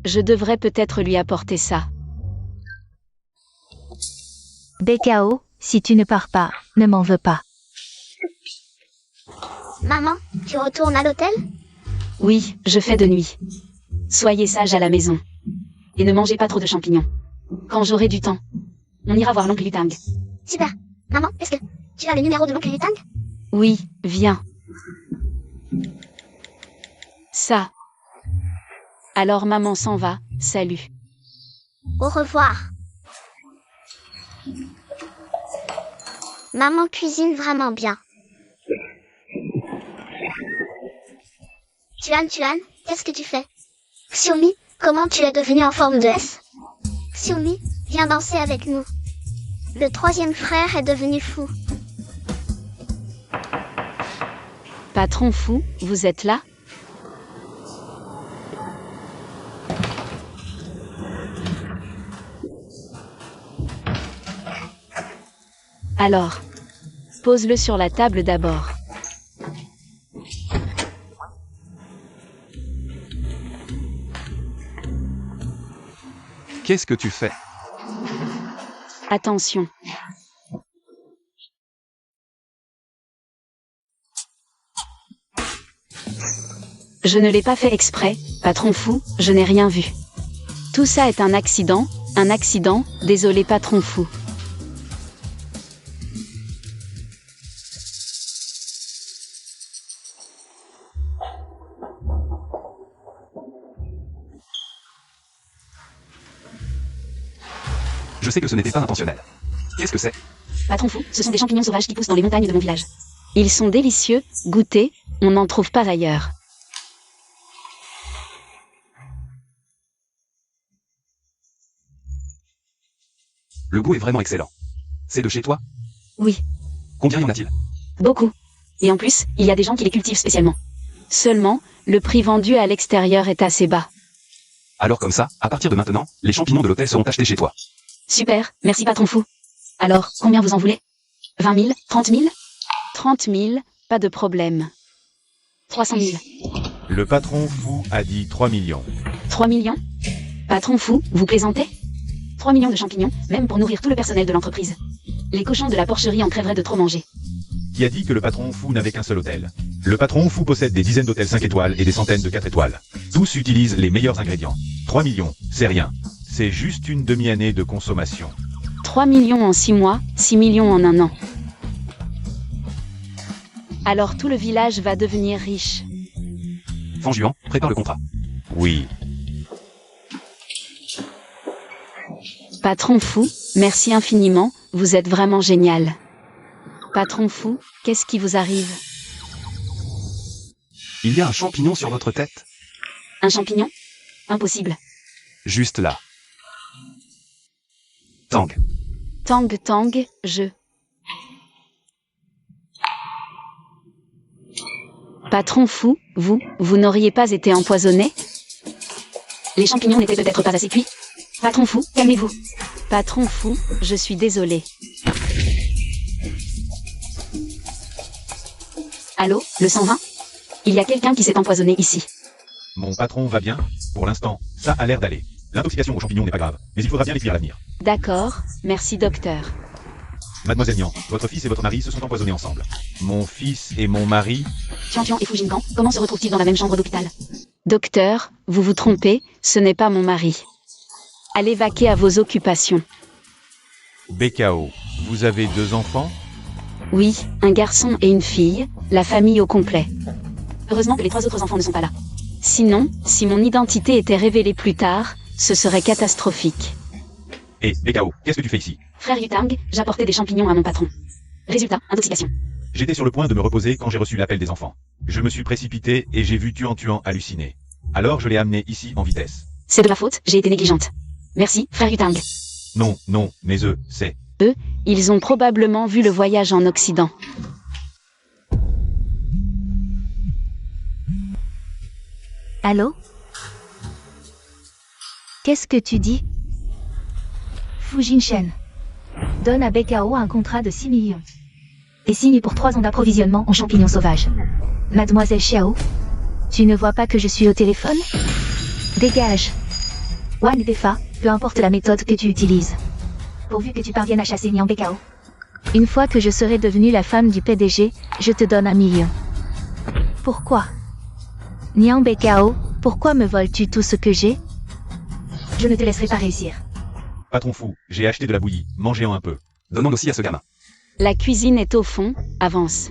Je devrais peut-être lui apporter ça. BKO, si tu ne pars pas, ne m'en veux pas. Maman, tu retournes à l'hôtel? Oui, je fais de nuit. Soyez sage à la maison. Et ne mangez pas trop de champignons. Quand j'aurai du temps, on ira voir l'oncle Yutang. Super. Maman, est-ce que tu as le numéro de l'oncle Yutang? Oui, viens. Ça. Alors maman s'en va, salut. Au revoir. Maman cuisine vraiment bien. Tuan, qu'est-ce que tu fais? Xiaomi, comment tu es devenue en forme de S? Xiaomi, viens danser avec nous. Le troisième frère est devenu fou. Patron fou, vous êtes là? Alors, pose-le sur la table d'abord. Qu'est-ce que tu fais? Attention. Je ne l'ai pas fait exprès, patron fou, je n'ai rien vu. Tout ça est un accident, désolé patron fou. Je sais que ce n'était pas intentionnel. Qu'est-ce que c'est? Patron fou, ce sont des champignons sauvages qui poussent dans les montagnes de mon village. Ils sont délicieux, goûtez, on n'en trouve pas ailleurs. Le goût est vraiment excellent. C'est de chez toi? Oui, Combien y en a-t-il? beaucoup. Et en plus, il y a des gens qui les cultivent spécialement. Seulement, le prix vendu à l'extérieur est assez bas. Alors comme ça, à partir de maintenant, les champignons de l'hôtel seront achetés chez toi. Super, merci patron fou. Alors, combien vous en voulez? 20 000? 30 000? 30 000, pas de problème. 300 000. Le patron fou a dit 3 millions. 3 millions? Patron fou, vous plaisantez? 3 millions de champignons, même pour nourrir tout le personnel de l'entreprise. Les cochons de la porcherie en crèveraient de trop manger. Qui a dit que le patron fou n'avait qu'un seul hôtel? Le patron fou possède des dizaines d'hôtels 5 étoiles et des centaines de 4 étoiles. Tous utilisent les meilleurs ingrédients. 3 millions, c'est rien. C'est juste une demi-année de consommation. 3 millions en 6 mois, 6 millions en un an. Alors tout le village va devenir riche. Fanjuan, prépare le contrat. Oui. Patron fou, merci infiniment, vous êtes vraiment génial. Patron fou, qu'est-ce qui vous arrive? Il y a un champignon sur votre tête? Un champignon? Impossible. Juste là. Tang. Tang, je... Patron fou, vous n'auriez pas été empoisonné? Les champignons n'étaient peut-être pas assez cuits? Patron fou, calmez-vous. Patron fou, je suis désolé. Allô, le 120? Il y a quelqu'un qui s'est empoisonné ici. Mon patron va bien? Pour l'instant, ça a l'air d'aller. L'intoxication aux champignons n'est pas grave, mais il faudra bien l'étudier à l'avenir. D'accord, merci docteur. Mademoiselle Nian, votre fils et votre mari se sont empoisonnés ensemble. Mon fils et mon mari? Tian et Fujinkan, comment se retrouvent-ils dans la même chambre d'hôpital? Docteur, vous vous trompez, ce n'est pas mon mari. Allez vaquer à vos occupations. BKO, vous avez 2 enfants? Oui, un garçon et une fille, la famille au complet. Heureusement que les 3 autres enfants ne sont pas là. Sinon, si mon identité était révélée plus tard, ce serait catastrophique. Et BKO, qu'est-ce que tu fais ici? Frère Yutang, j'apportais des champignons à mon patron. Résultat, intoxication. J'étais sur le point de me reposer quand j'ai reçu l'appel des enfants. Je me suis précipité et j'ai vu Tuan halluciner. Alors je l'ai amené ici en vitesse. C'est de ma faute, j'ai été négligente. Merci, frère Yutang. Non, mais c'est... Ils ont probablement vu le voyage en Occident. Allô? Qu'est-ce que tu dis? Fujinshen. Donne à BKO un contrat de 6 millions. Et signe pour 3 ans d'approvisionnement en champignons sauvages. Mademoiselle Xiao, tu ne vois pas que je suis au téléphone? Dégage. Wang Defa, peu importe la méthode que tu utilises. Pourvu que tu parviennes à chasser Nian BKO. Une fois que je serai devenue la femme du PDG, je te donne 1 million. Pourquoi? Nian BKO, pourquoi me voles-tu tout ce que j'ai? Je ne te laisserai pas réussir. Patron fou, j'ai acheté de la bouillie, mangez-en un peu. Donnons aussi à ce gamin. La cuisine est au fond, avance.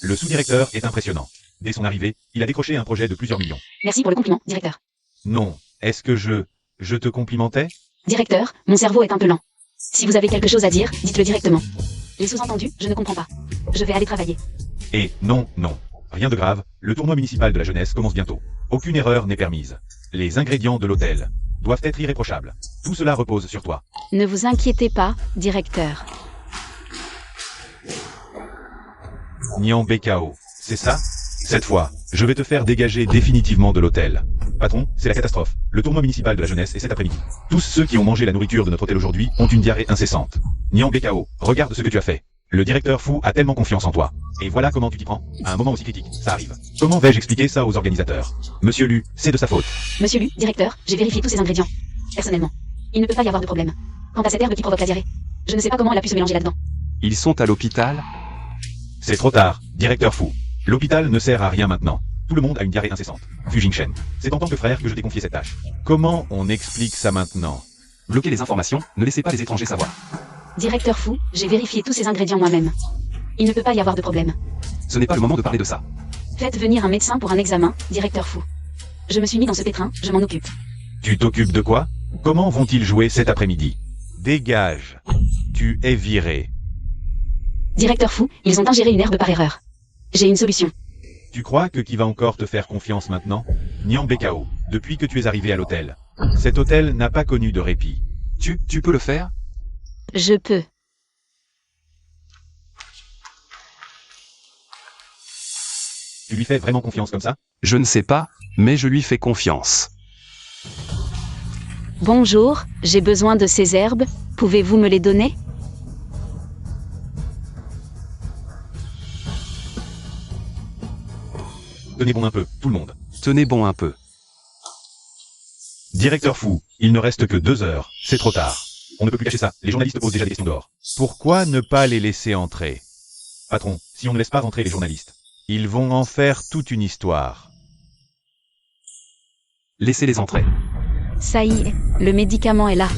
Le sous-directeur est impressionnant. Dès son arrivée, il a décroché un projet de plusieurs millions. Merci pour le compliment, directeur. Non, est-ce que je te complimentais? Directeur, mon cerveau est un peu lent. Si vous avez quelque chose à dire, dites-le directement. Les sous-entendus, je ne comprends pas. Je vais aller travailler. Et non, rien de grave, le tournoi municipal de la jeunesse commence bientôt. Aucune erreur n'est permise. Les ingrédients de l'hôtel doivent être irréprochables. Tout cela repose sur toi. Ne vous inquiétez pas, directeur. Nian BKO, c'est ça? Cette fois, je vais te faire dégager définitivement de l'hôtel. Patron, c'est la catastrophe. Le tournoi municipal de la jeunesse est cet après-midi. Tous ceux qui ont mangé la nourriture de notre hôtel aujourd'hui ont une diarrhée incessante. Nian BKO, regarde ce que tu as fait. Le directeur fou a tellement confiance en toi. Et voilà comment tu t'y prends. À un moment aussi critique, ça arrive. Comment vais-je expliquer ça aux organisateurs? Monsieur Lu, c'est de sa faute. Monsieur Lu, directeur, j'ai vérifié tous ces ingrédients. Personnellement. Il ne peut pas y avoir de problème. Quant à cette herbe qui provoque la diarrhée, je ne sais pas comment elle a pu se mélanger là-dedans. Ils sont à l'hôpital? C'est trop tard, directeur fou. L'hôpital ne sert à rien maintenant. Tout le monde a une diarrhée incessante. Fujinshen, c'est en tant que frère que je t'ai confié cette tâche. Comment on explique ça maintenant? Bloquez les informations, ne laissez pas les étrangers savoir. Directeur fou, j'ai vérifié tous ces ingrédients moi-même. Il ne peut pas y avoir de problème. Ce n'est pas le moment de parler de ça. Faites venir un médecin pour un examen, directeur fou. Je me suis mis dans ce pétrin, je m'en occupe. Tu t'occupes de quoi? Comment vont-ils jouer cet après-midi? Dégage. Tu es viré. Directeur fou, ils ont ingéré une herbe par erreur. J'ai une solution. Tu crois que qui va encore te faire confiance maintenant? Nian BKO, depuis que tu es arrivé à l'hôtel. Cet hôtel n'a pas connu de répit. Tu peux le faire? Je peux. Tu lui fais vraiment confiance comme ça? Je ne sais pas, mais je lui fais confiance. Bonjour, j'ai besoin de ces herbes, pouvez-vous me les donner? Tenez bon un peu, tout le monde. Tenez bon un peu. Directeur fou, il ne reste que 2 heures, c'est trop tard. On ne peut plus cacher ça, les journalistes posent déjà des questions dehors. Pourquoi ne pas les laisser entrer? Patron, si on ne laisse pas entrer les journalistes, ils vont en faire toute une histoire. Laissez-les entrer. Ça y est, le médicament est là.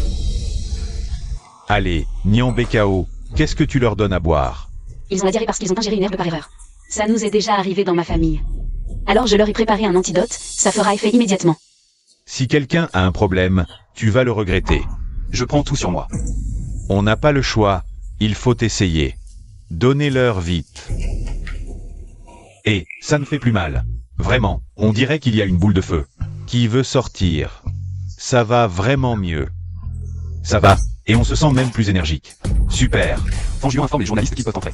Allez, Nian BKO, qu'est-ce que tu leur donnes à boire? Ils ont la diarrhée parce qu'ils ont ingéré une herbe par erreur. Ça nous est déjà arrivé dans ma famille. Alors je leur ai préparé un antidote, ça fera effet immédiatement. Si quelqu'un a un problème, tu vas le regretter. Je prends tout sur moi. On n'a pas le choix, il faut essayer. Donnez-leur vite. Et ça ne fait plus mal. Vraiment, on dirait qu'il y a une boule de feu. Qui veut sortir? Ça va vraiment mieux. Ça va, et on se sent même plus énergique. Super. Fangion informe les journalistes qui peuvent entrer.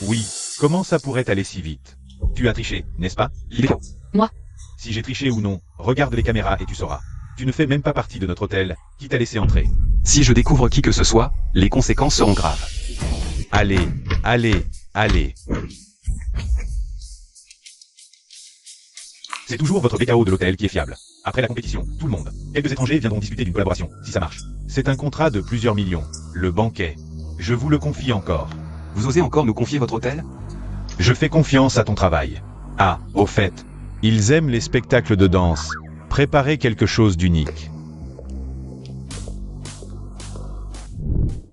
Oui, comment ça pourrait aller si vite? Tu as triché, n'est-ce pas? Il est KO. Moi. Si j'ai triché ou non, regarde les caméras et tu sauras. Tu ne fais même pas partie de notre hôtel, qui t'a laissé entrer. Si je découvre qui que ce soit, les conséquences seront graves. Allez, allez, allez. C'est toujours votre BKO de l'hôtel qui est fiable. Après la compétition, tout le monde. Quelques étrangers viendront discuter d'une collaboration, si ça marche. C'est un contrat de plusieurs millions. Le banquet. Je vous le confie encore. Vous osez encore nous confier votre hôtel? Je fais confiance à ton travail. Ah, au fait, ils aiment les spectacles de danse. Préparez quelque chose d'unique.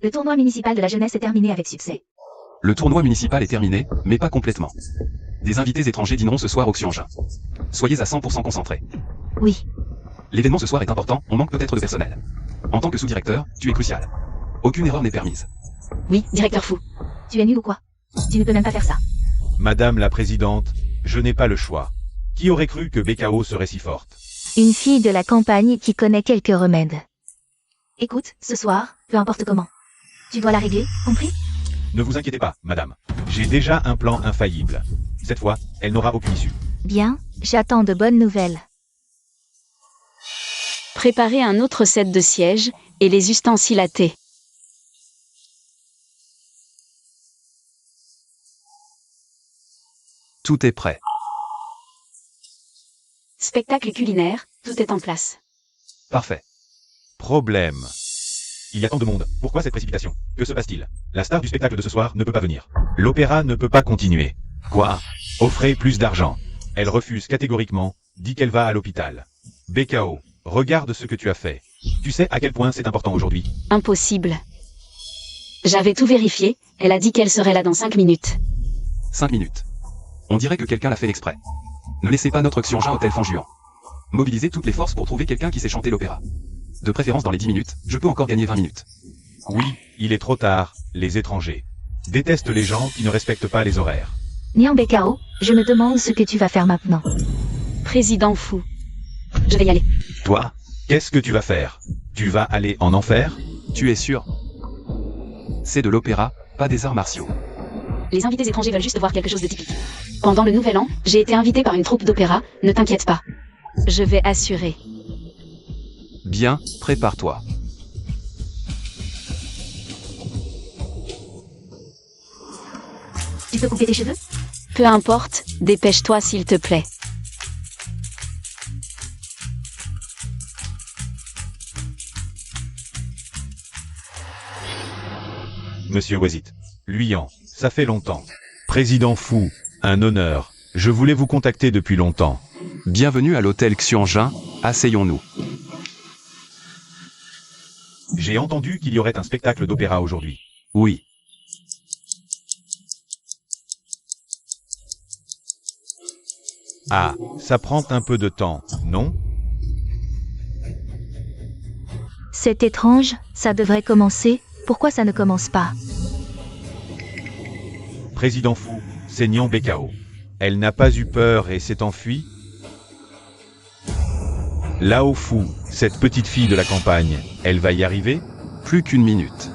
Le tournoi municipal de la jeunesse est terminé avec succès. Le tournoi municipal est terminé, mais pas complètement. Des invités étrangers dîneront ce soir au Xianjin. Soyez à 100% concentrés. Oui. L'événement ce soir est important, on manque peut-être de personnel. En tant que sous-directeur, tu es crucial. Aucune erreur n'est permise. Oui, directeur fou. Tu es nul ou quoi? Tu ne peux même pas faire ça. Madame la présidente, je n'ai pas le choix. Qui aurait cru que BKO serait si forte? Une fille de la campagne qui connaît quelques remèdes. Écoute, ce soir, peu importe comment. Tu dois la régler, compris? Ne vous inquiétez pas, madame. J'ai déjà un plan infaillible. Cette fois, elle n'aura aucune issue. Bien, j'attends de bonnes nouvelles. Préparez un autre set de sièges, et les ustensiles à thé. Tout est prêt. Spectacle culinaire, tout est en place. Parfait. Problème. Il y a tant de monde. Pourquoi cette précipitation? Que se passe-t-il? La star du spectacle de ce soir ne peut pas venir. L'opéra ne peut pas continuer. Quoi? Offrez plus d'argent. Elle refuse catégoriquement, dit qu'elle va à l'hôpital. BKO, regarde ce que tu as fait. Tu sais à quel point c'est important aujourd'hui? Impossible. J'avais tout vérifié, elle a dit qu'elle serait là dans 5 minutes. 5 minutes. On dirait que quelqu'un l'a fait exprès. Ne laissez pas notre Xianjin hôtel Fanjuan. Mobilisez toutes les forces pour trouver quelqu'un qui sait chanter l'opéra. De préférence dans les 10 minutes, je peux encore gagner 20 minutes. Oui, il est trop tard, les étrangers détestent les gens qui ne respectent pas les horaires. Nian Bekao, je me demande ce que tu vas faire maintenant. Président fou. Je vais y aller. Toi, qu'est-ce que tu vas faire? Tu vas aller en enfer? Tu es sûr? C'est de l'opéra, pas des arts martiaux. Les invités étrangers veulent juste voir quelque chose de typique. Pendant le Nouvel An, j'ai été invité par une troupe d'opéra, ne t'inquiète pas. Je vais assurer. Bien, prépare-toi. Tu peux couper tes cheveux? Peu importe, dépêche-toi s'il te plaît. Monsieur Wazit. Luyan, ça fait longtemps. Président fou, un honneur. Je voulais vous contacter depuis longtemps. Bienvenue à l'hôtel Xianjin, asseyons-nous. J'ai entendu qu'il y aurait un spectacle d'opéra aujourd'hui. Oui. Ah, ça prend un peu de temps, non? C'est étrange, ça devrait commencer, pourquoi ça ne commence pas? Président fou, c'est Nian Bekao. Elle n'a pas eu peur et s'est enfuie? Lao Fou, cette petite fille de la campagne, elle va y arriver? Plus qu'une minute.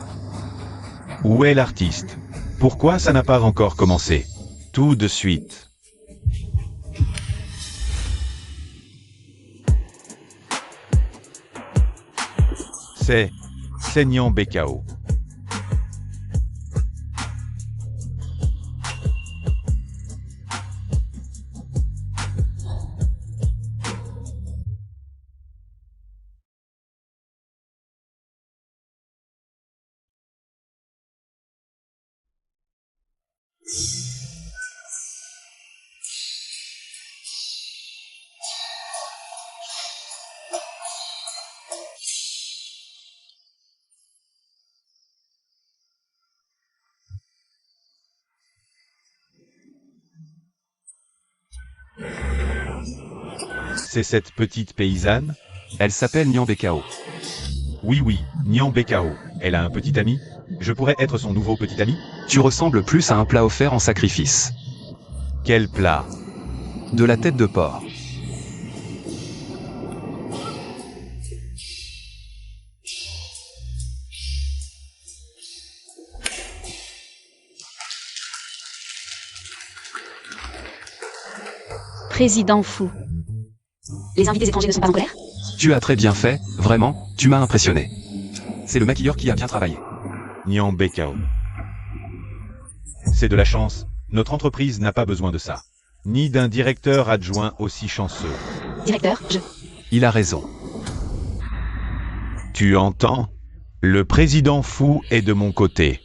Où est l'artiste? Pourquoi ça n'a pas encore commencé? Tout de suite. C'est Nian Bekao. c'est cette petite paysanne? Elle s'appelle Nyan Bekao. Oui, Nyan Bekao. Elle a un petit ami? Je pourrais être son nouveau petit ami? Tu ressembles plus à un plat offert en sacrifice. Quel plat? De la tête de porc. Président fou. Les invités étrangers ne sont pas en colère? Tu as très bien fait, vraiment, tu m'as impressionné. C'est le maquilleur qui a bien travaillé. Nyan Bekao. C'est de la chance. Notre entreprise n'a pas besoin de ça. Ni d'un directeur adjoint aussi chanceux. Directeur, Il a raison. Tu entends? Le président fou est de mon côté.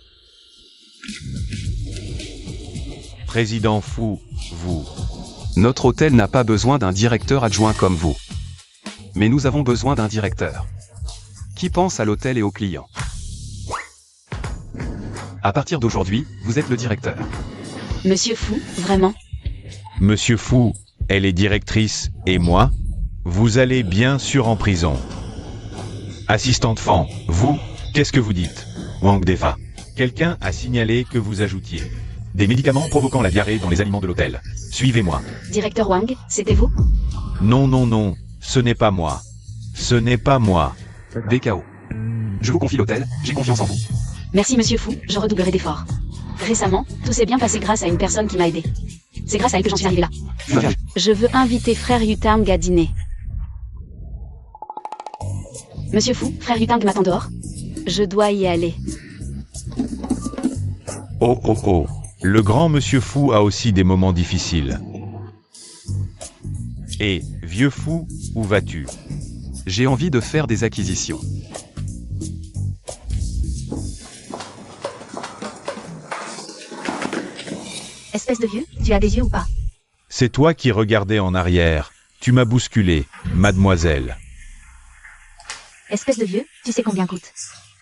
Président fou, vous. Notre hôtel n'a pas besoin d'un directeur adjoint comme vous. Mais nous avons besoin d'un directeur. Qui pense à l'hôtel et aux clients. À partir d'aujourd'hui, vous êtes le directeur. Monsieur Fou, vraiment? Monsieur Fou, elle est directrice, et moi? Vous allez bien sûr en prison. Assistante Fan, vous, qu'est-ce que vous dites? Wang Defa. Quelqu'un a signalé que vous ajoutiez des médicaments provoquant la diarrhée dans les aliments de l'hôtel. Suivez-moi. Directeur Wang, c'était vous? Non, ce n'est pas moi. Ce n'est pas moi. Bekao. Je vous confie l'hôtel, j'ai confiance en vous. Merci Monsieur Fou, je redoublerai d'efforts. Récemment, tout s'est bien passé grâce à une personne qui m'a aidé. C'est grâce à elle que j'en suis arrivé là. Je veux inviter Frère Yutang à dîner. Monsieur Fou, Frère Yutang m'attend dehors. Je dois y aller. Oh. Le grand Monsieur Fou a aussi des moments difficiles. Et, vieux fou, où vas-tu? J'ai envie de faire des acquisitions. Espèce de vieux, tu as des yeux ou pas? C'est toi qui regardais en arrière. Tu m'as bousculé, mademoiselle. Espèce de vieux, tu sais combien coûte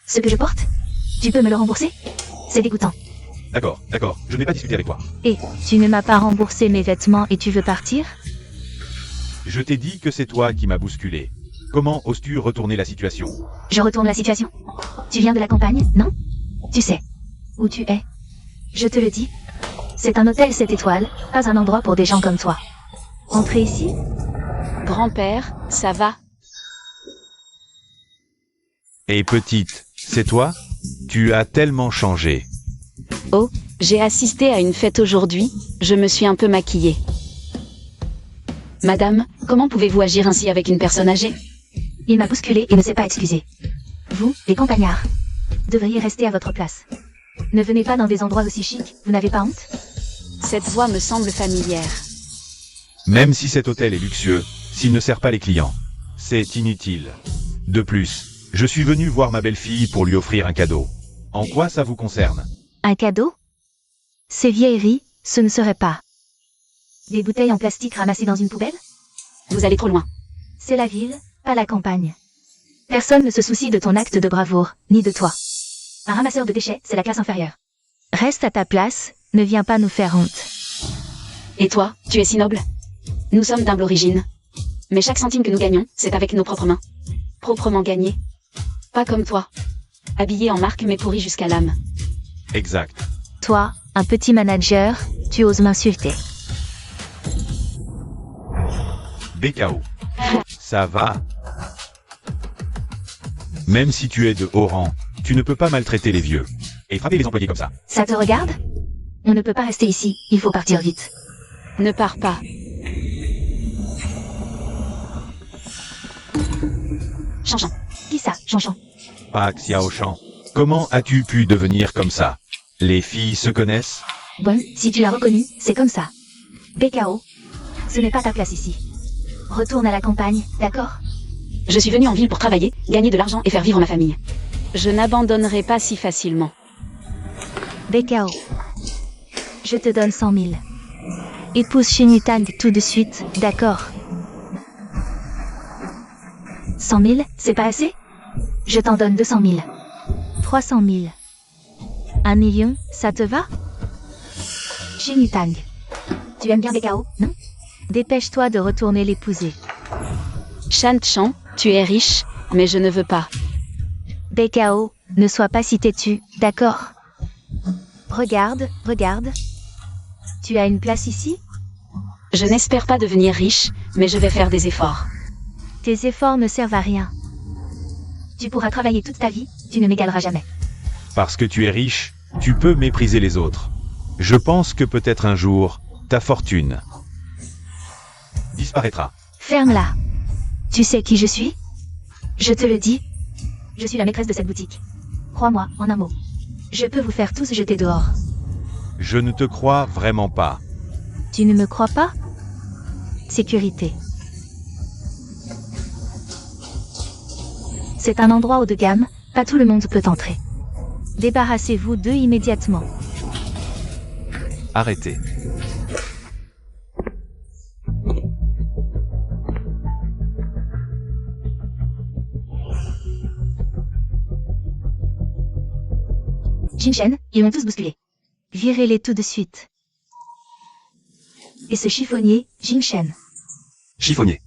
ce que je porte? Tu peux me le rembourser? C'est dégoûtant. D'accord, je ne vais pas discuter avec toi. Et, tu ne m'as pas remboursé mes vêtements et tu veux partir? Je t'ai dit que c'est toi qui m'as bousculé. Comment oses-tu retourner la situation? Je retourne la situation. Tu viens de la campagne, non? Tu sais où tu es. Je te le dis. C'est un hôtel 7 étoiles, pas un endroit pour des gens comme toi. Entrez ici? Grand-père, ça va? Et petite, c'est toi? Tu as tellement changé. Oh, j'ai assisté à une fête aujourd'hui, je me suis un peu maquillée. Madame, comment pouvez-vous agir ainsi avec une personne âgée? Il m'a bousculé et ne s'est pas excusé. Vous, les campagnards, devriez rester à votre place. Ne venez pas dans des endroits aussi chics, vous n'avez pas honte? Cette voix me semble familière. Même si cet hôtel est luxueux, s'il ne sert pas les clients, c'est inutile. De plus, je suis venu voir ma belle-fille pour lui offrir un cadeau. En quoi ça vous concerne? Un cadeau? Ces vieilleries, ce ne serait pas des bouteilles en plastique ramassées dans une poubelle? Vous allez trop loin. C'est la ville, pas la campagne. Personne ne se soucie de ton acte de bravoure, ni de toi. Un ramasseur de déchets, c'est la classe inférieure. Reste à ta place, ne viens pas nous faire honte. Et toi, tu es si noble? Nous sommes d'humble origine. Mais chaque centime que nous gagnons, c'est avec nos propres mains. Proprement gagné. Pas comme toi. Habillé en marque mais pourri jusqu'à l'âme. Exact. Toi, un petit manager, tu oses m'insulter. Bekao. Ça va? Même si tu es de haut rang, tu ne peux pas maltraiter les vieux. Et frapper les employés comme ça. Ça te regarde? On ne peut pas rester ici, il faut partir vite. Ne pars pas. Chanchan. Qui ça, Chanchan? Pak Xiaoshan. Comment as-tu pu devenir comme ça? Les filles se connaissent? Bon, si tu l'as reconnu, c'est comme ça. Bekao. Ce n'est pas ta place ici. Retourne à la campagne, d'accord? Je suis venu en ville pour travailler, gagner de l'argent et faire vivre ma famille. Je n'abandonnerai pas si facilement. Bekao. Je te donne 100 000. Épouse Shinitang tout de suite, d'accord? 100 000, c'est pas assez? Je t'en donne 200 000. 300 000. 1 million, ça te va? Shinitang. Tu aimes bien Bekao, non? Dépêche-toi de retourner l'épouser. Chan, tu es riche, mais je ne veux pas. BKO, ne sois pas si têtu, d'accord? Regarde. Tu as une place ici? Je n'espère pas devenir riche, mais je vais faire des efforts. Tes efforts ne servent à rien. Tu pourras travailler toute ta vie, tu ne m'égaleras jamais. Parce que tu es riche, tu peux mépriser les autres. Je pense que peut-être un jour, ta fortune disparaîtra. Ferme-la. Tu sais qui je suis? Je te le dis. Je suis la maîtresse de cette boutique. Crois-moi, en un mot. Je peux vous faire tous jeter dehors. Je ne te crois vraiment pas. Tu ne me crois pas? Sécurité. C'est un endroit haut de gamme, pas tout le monde peut entrer. Débarrassez-vous d'eux immédiatement. Arrêtez. Jinshen, ils m'ont tous bousculé. Virez-les tout de suite. Et ce chiffonnier, Jinshen. Chiffonnier.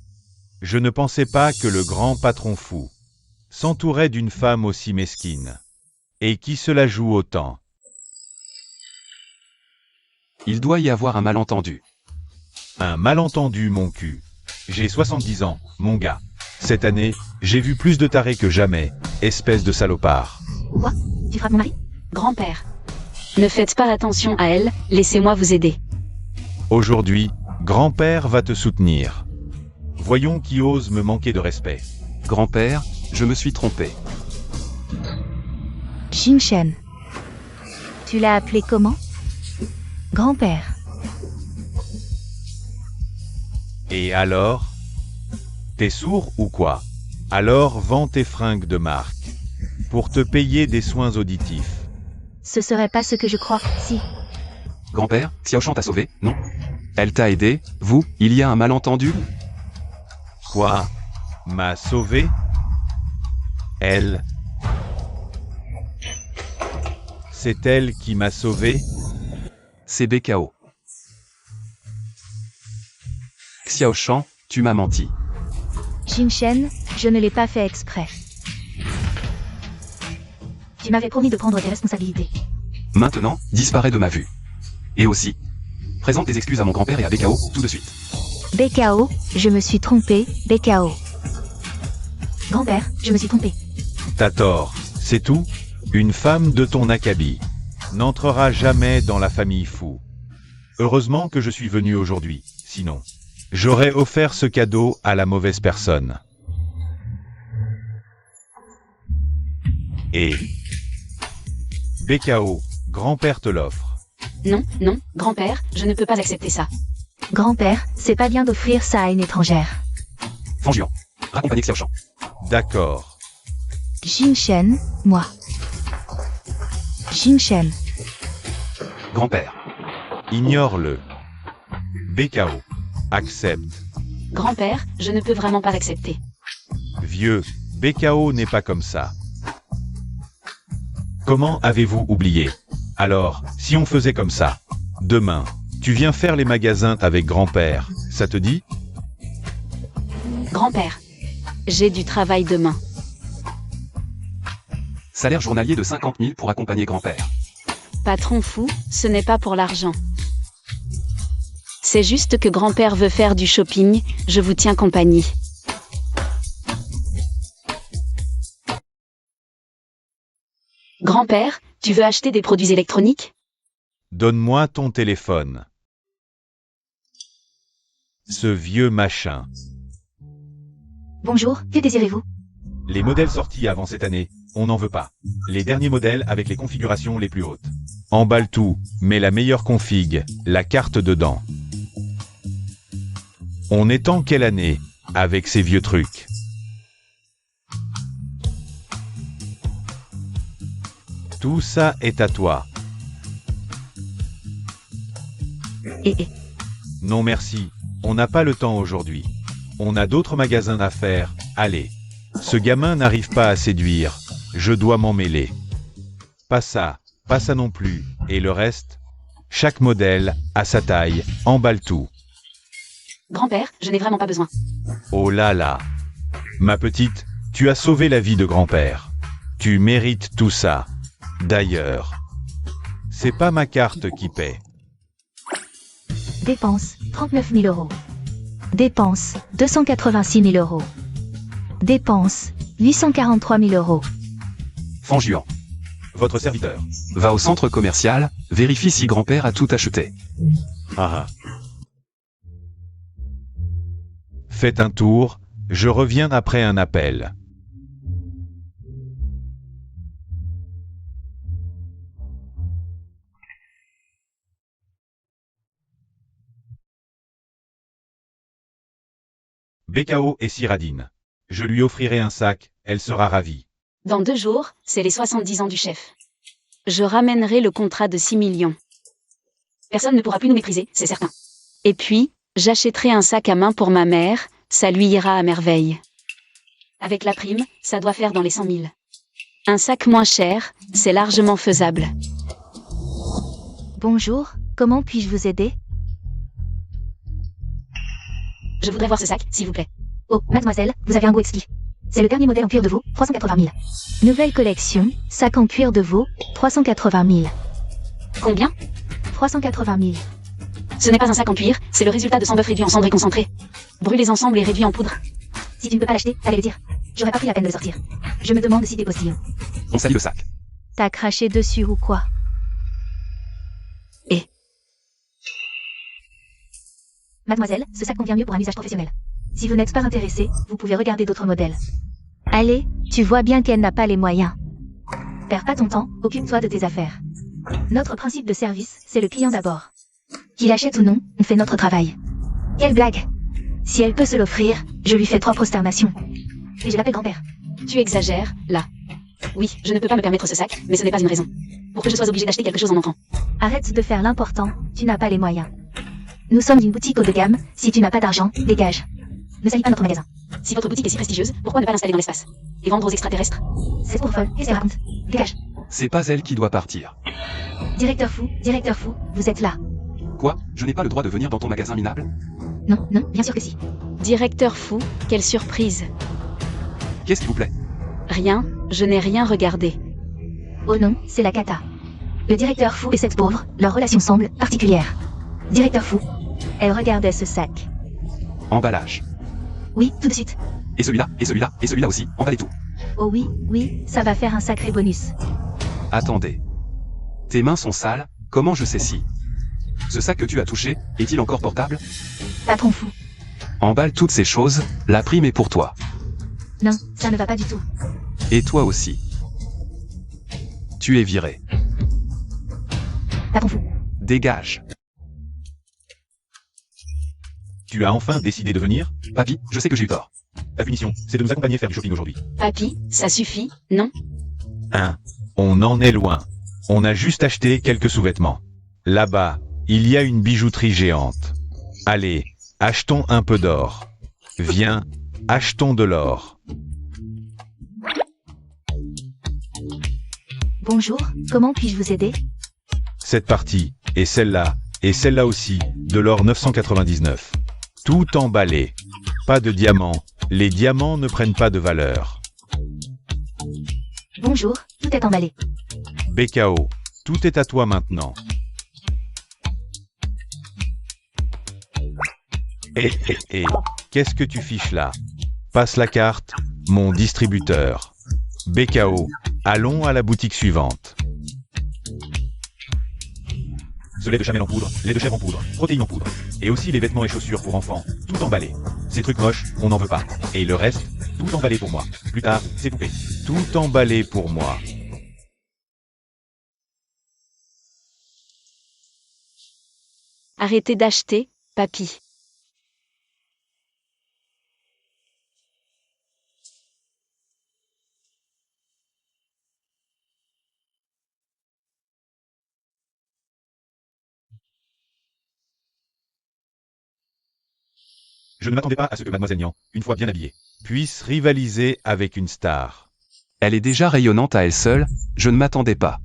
Je ne pensais pas que le grand patron fou s'entourait d'une femme aussi mesquine. Et qui se la joue autant. Il doit y avoir un malentendu. Un malentendu, mon cul. J'ai 70 ans, mon gars. Cette année, j'ai vu plus de tarés que jamais, espèce de salopard. Quoi? Tu frappes mon mari? Grand-père. Ne faites pas attention à elle, laissez-moi vous aider. Aujourd'hui, grand-père va te soutenir. Voyons qui ose me manquer de respect. Grand-père, je me suis trompé. Jinshen. Tu l'as appelé comment? Grand-père. Et alors? T'es sourd ou quoi? Alors vends tes fringues de marque. Pour te payer des soins auditifs. Ce serait pas ce que je crois, si. Grand-père, Xiaoshan t'a sauvé, non? Elle t'a aidé, vous, il y a un malentendu? Quoi? M'a sauvé? Elle? C'est elle qui m'a sauvé? C'est BKO. Xiaoshan, tu m'as menti. Jinshen, je ne l'ai pas fait exprès. Tu m'avais promis de prendre tes responsabilités. Maintenant, disparais de ma vue. Et aussi, présente tes excuses à mon grand-père et à BKO, tout de suite. BKO, je me suis trompé, BKO. Grand-père, je me suis trompé. T'as tort, c'est tout? Une femme de ton acabit n'entrera jamais dans la famille fou. Heureusement que je suis venu aujourd'hui, sinon, j'aurais offert ce cadeau à la mauvaise personne. Et BKO, grand-père te l'offre. Non, grand-père, je ne peux pas accepter ça. Grand-père, c'est pas bien d'offrir ça à une étrangère. Fanjuan, raccompagnez Xiaoshan. D'accord. Jinshen, moi. Jinshen. Grand-père. Ignore-le. BKO, accepte. Grand-père, je ne peux vraiment pas accepter. Vieux, BKO n'est pas comme ça. Comment avez-vous oublié? Alors, si on faisait comme ça, demain, tu viens faire les magasins avec grand-père, ça te dit? Grand-père. J'ai du travail demain. Salaire journalier de 50 000 pour accompagner grand-père. Patron fou, ce n'est pas pour l'argent. C'est juste que grand-père veut faire du shopping, je vous tiens compagnie. Grand-père, tu veux acheter des produits électroniques? Donne-moi ton téléphone. Ce vieux machin. Bonjour, que désirez-vous? Les modèles sortis avant cette année, on n'en veut pas. Les derniers modèles avec les configurations les plus hautes. Emballe tout, mets la meilleure config, la carte dedans. On est en quelle année, avec ces vieux trucs? Tout ça est à toi. Non merci, on n'a pas le temps aujourd'hui. On a d'autres magasins à faire, allez. Ce gamin n'arrive pas à séduire, je dois m'en mêler. Pas ça non plus, et le reste? Chaque modèle, à sa taille, emballe tout. Grand-père, je n'ai vraiment pas besoin. Oh là là. Ma petite, tu as sauvé la vie de grand-père. Tu mérites tout ça. D'ailleurs, c'est pas ma carte qui paie. Dépenses, 39 000 euros. Dépenses, 286 000 euros. Dépenses, 843 000 euros. Fanjuan. Votre serviteur. Va au centre commercial, vérifie si grand-père a tout acheté. Ah ah. Faites un tour, je reviens après un appel. BKO et Cyraldine. Je lui offrirai un sac, elle sera ravie. Dans 2 jours, c'est les 70 ans du chef. Je ramènerai le contrat de 6 millions. Personne ne pourra plus nous mépriser, c'est certain. Et puis, j'achèterai un sac à main pour ma mère, ça lui ira à merveille. Avec la prime, ça doit faire dans les 100 000. Un sac moins cher, c'est largement faisable. Bonjour, comment puis-je vous aider? Je voudrais voir ce sac, s'il vous plaît. Oh, mademoiselle, vous avez un goût exquis. C'est le dernier modèle en cuir de veau, 380 000. Nouvelle collection, sac en cuir de veau, 380 000. Combien? 380 000. Ce n'est pas un sac en cuir, c'est le résultat de 100 bœufs réduits en cendres et concentrés. Brûlés ensemble et réduits en poudre. Si tu ne peux pas l'acheter, allez le dire. J'aurais pas pris la peine de le sortir. Je me demande si t'es postillon. On salit le sac. T'as craché dessus ou quoi? Mademoiselle, ce sac convient mieux pour un usage professionnel. Si vous n'êtes pas intéressé, vous pouvez regarder d'autres modèles. Allez, tu vois bien qu'elle n'a pas les moyens. Perds pas ton temps, occupe-toi de tes affaires. Notre principe de service, c'est le client d'abord. Qu'il achète ou non, on fait notre travail. Quelle blague! Si elle peut se l'offrir, je lui fais 3 prosternations. Et je l'appelle grand-père. Tu exagères, là. Oui, je ne peux pas me permettre ce sac, mais ce n'est pas une raison. Pour que je sois obligée d'acheter quelque chose en entrant. Arrête de faire l'important, tu n'as pas les moyens. Nous sommes une boutique haut de gamme, si tu n'as pas d'argent, dégage. Ne salis pas notre magasin. Si votre boutique est si prestigieuse, pourquoi ne pas l'installer dans l'espace? Et vendre aux extraterrestres? C'est trop folle, qu'est-ce qu'elle raconte? Dégage. C'est pas elle qui doit partir. Directeur fou, vous êtes là. Quoi? Je n'ai pas le droit de venir dans ton magasin minable? Non, bien sûr que si. Directeur fou, quelle surprise. Qu'est-ce qui vous plaît? Rien, je n'ai rien regardé. Oh non, c'est la cata. Le directeur fou et cette pauvre, leur relation semble particulière. Directeur fou. Elle regardait ce sac. Emballage. Oui, tout de suite. Et celui-là, et celui-là, et celui-là aussi, emballez tout. Oh oui, ça va faire un sacré bonus. Attendez. Tes mains sont sales, comment je sais si? Ce sac que tu as touché, est-il encore portable? Patron fou. Emballe toutes ces choses, la prime est pour toi. Non, ça ne va pas du tout. Et toi aussi. Tu es viré. Patron fou. Dégage. Tu as enfin décidé de venir? Papy, je sais que j'ai eu tort. Ta punition, c'est de nous accompagner faire du shopping aujourd'hui. Papy, ça suffit, non? On en est loin. On a juste acheté quelques sous-vêtements. Là-bas, il y a une bijouterie géante. Allez, achetons un peu d'or. Viens, achetons de l'or. Bonjour, comment puis-je vous aider? Cette partie, et celle-là aussi, de l'or 999. Tout emballé. Pas de diamants. Les diamants ne prennent pas de valeur. Bonjour, tout est emballé. BKO, tout est à toi maintenant. Qu'est-ce que tu fiches là? Passe la carte, mon distributeur. BKO, allons à la boutique suivante. Ce lait de chamel en poudre, lait de chèvre en poudre, protéines en poudre. Et aussi les vêtements et chaussures pour enfants, tout emballé. Ces trucs moches, on n'en veut pas. Et le reste, tout emballé pour moi. Plus tard, c'est poupées. Tout emballé pour moi. Arrêtez d'acheter, papy. Je ne m'attendais pas à ce que Mademoiselle Nian, une fois bien habillée, puisse rivaliser avec une star. Elle est déjà rayonnante à elle seule, je ne m'attendais pas.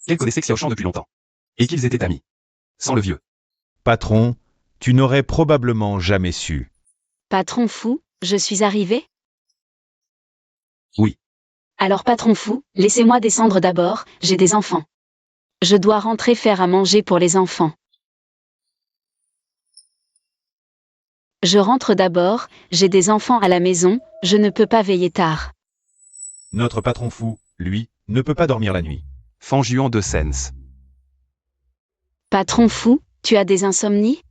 Qu'elle connaissait Xiaoshan depuis longtemps. Et qu'ils étaient amis. Sans le vieux. Patron, tu n'aurais probablement jamais su. Patron fou, Je suis arrivé? Oui. Alors patron fou, laissez-moi descendre d'abord, j'ai des enfants. Je dois rentrer faire à manger pour les enfants. Je rentre d'abord, j'ai des enfants à la maison, je ne peux pas veiller tard. Notre patron fou, lui, ne peut pas dormir la nuit. Fanjuan de Sens. Patron fou, tu as des insomnies?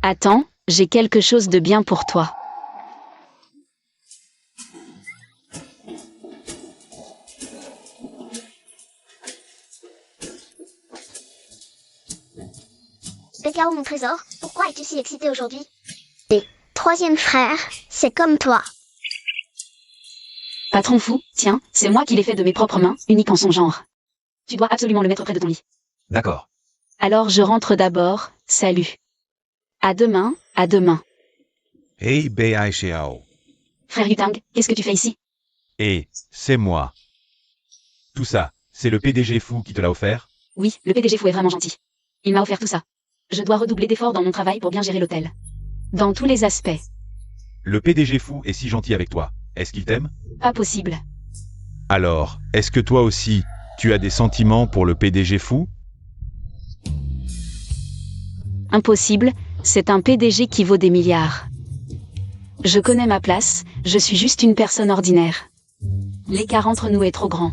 Attends, j'ai quelque chose de bien pour toi. Bekao, mon trésor, pourquoi es-tu si excité aujourd'hui? Et troisième frère, c'est comme toi. Patron fou, tiens, c'est moi qui l'ai fait de mes propres mains, unique en son genre. Tu dois absolument le mettre près de ton lit. D'accord. Alors je rentre d'abord, salut. À demain, à demain. Hey Bei Xiao. Frère Yutang, qu'est-ce que tu fais ici? Et c'est moi. Tout ça, c'est le PDG fou qui te l'a offert? Oui, le PDG fou est vraiment gentil. Il m'a offert tout ça. Je dois redoubler d'efforts dans mon travail pour bien gérer l'hôtel. Dans tous les aspects. Le PDG fou est si gentil avec toi. Est-ce qu'il t'aime? Pas possible. Alors, est-ce que toi aussi, tu as des sentiments pour le PDG fou? Impossible, c'est un PDG qui vaut des milliards. Je connais ma place, je suis juste une personne ordinaire. L'écart entre nous est trop grand.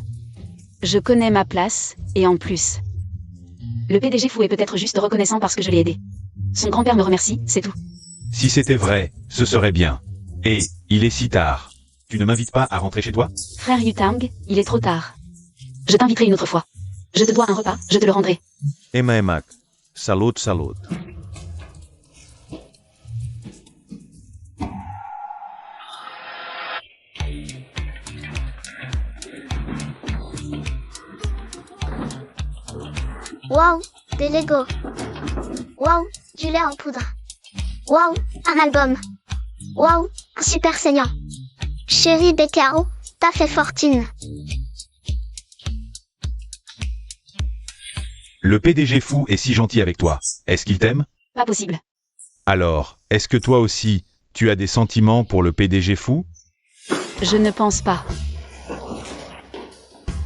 Je connais ma place, et en plus. Le PDG fou est peut-être juste reconnaissant parce que je l'ai aidé. Son grand-père me remercie, c'est tout. Si c'était vrai, ce serait bien. Et, il est si tard. Tu ne m'invites pas à rentrer chez toi? Frère Yutang, il est trop tard. Je t'inviterai une autre fois. Je te dois un repas, je te le rendrai. Emak. Salut, salut. Waouh, des Lego. Waouh, du lait en poudre. Waouh, un album. Waouh, un super saignant. Chérie Bekao, t'as fait fortune. Le PDG fou est si gentil avec toi. Est-ce qu'il t'aime? Pas possible. Alors, est-ce que toi aussi, tu as des sentiments pour le PDG fou? Je ne pense pas.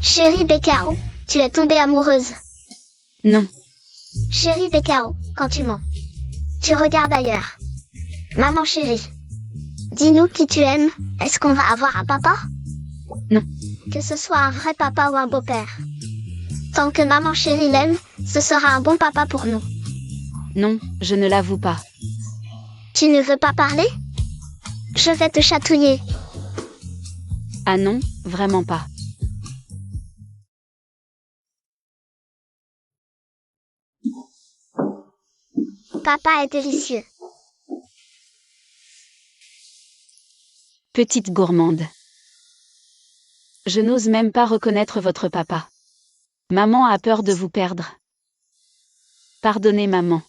Chérie Bekao, tu es tombée amoureuse. Non. Chérie Bekao, quand tu mens, tu regardes ailleurs. Maman chérie, dis-nous qui tu aimes. Est-ce qu'on va avoir un papa? Non. Que ce soit un vrai papa ou un beau-père. Tant que maman chérie l'aime, ce sera un bon papa pour nous. Non, je ne l'avoue pas. Tu ne veux pas parler? Je vais te chatouiller. Ah non, vraiment pas. Papa est délicieux. Petite gourmande. Je n'ose même pas reconnaître votre papa. Maman a peur de vous perdre. Pardonnez maman.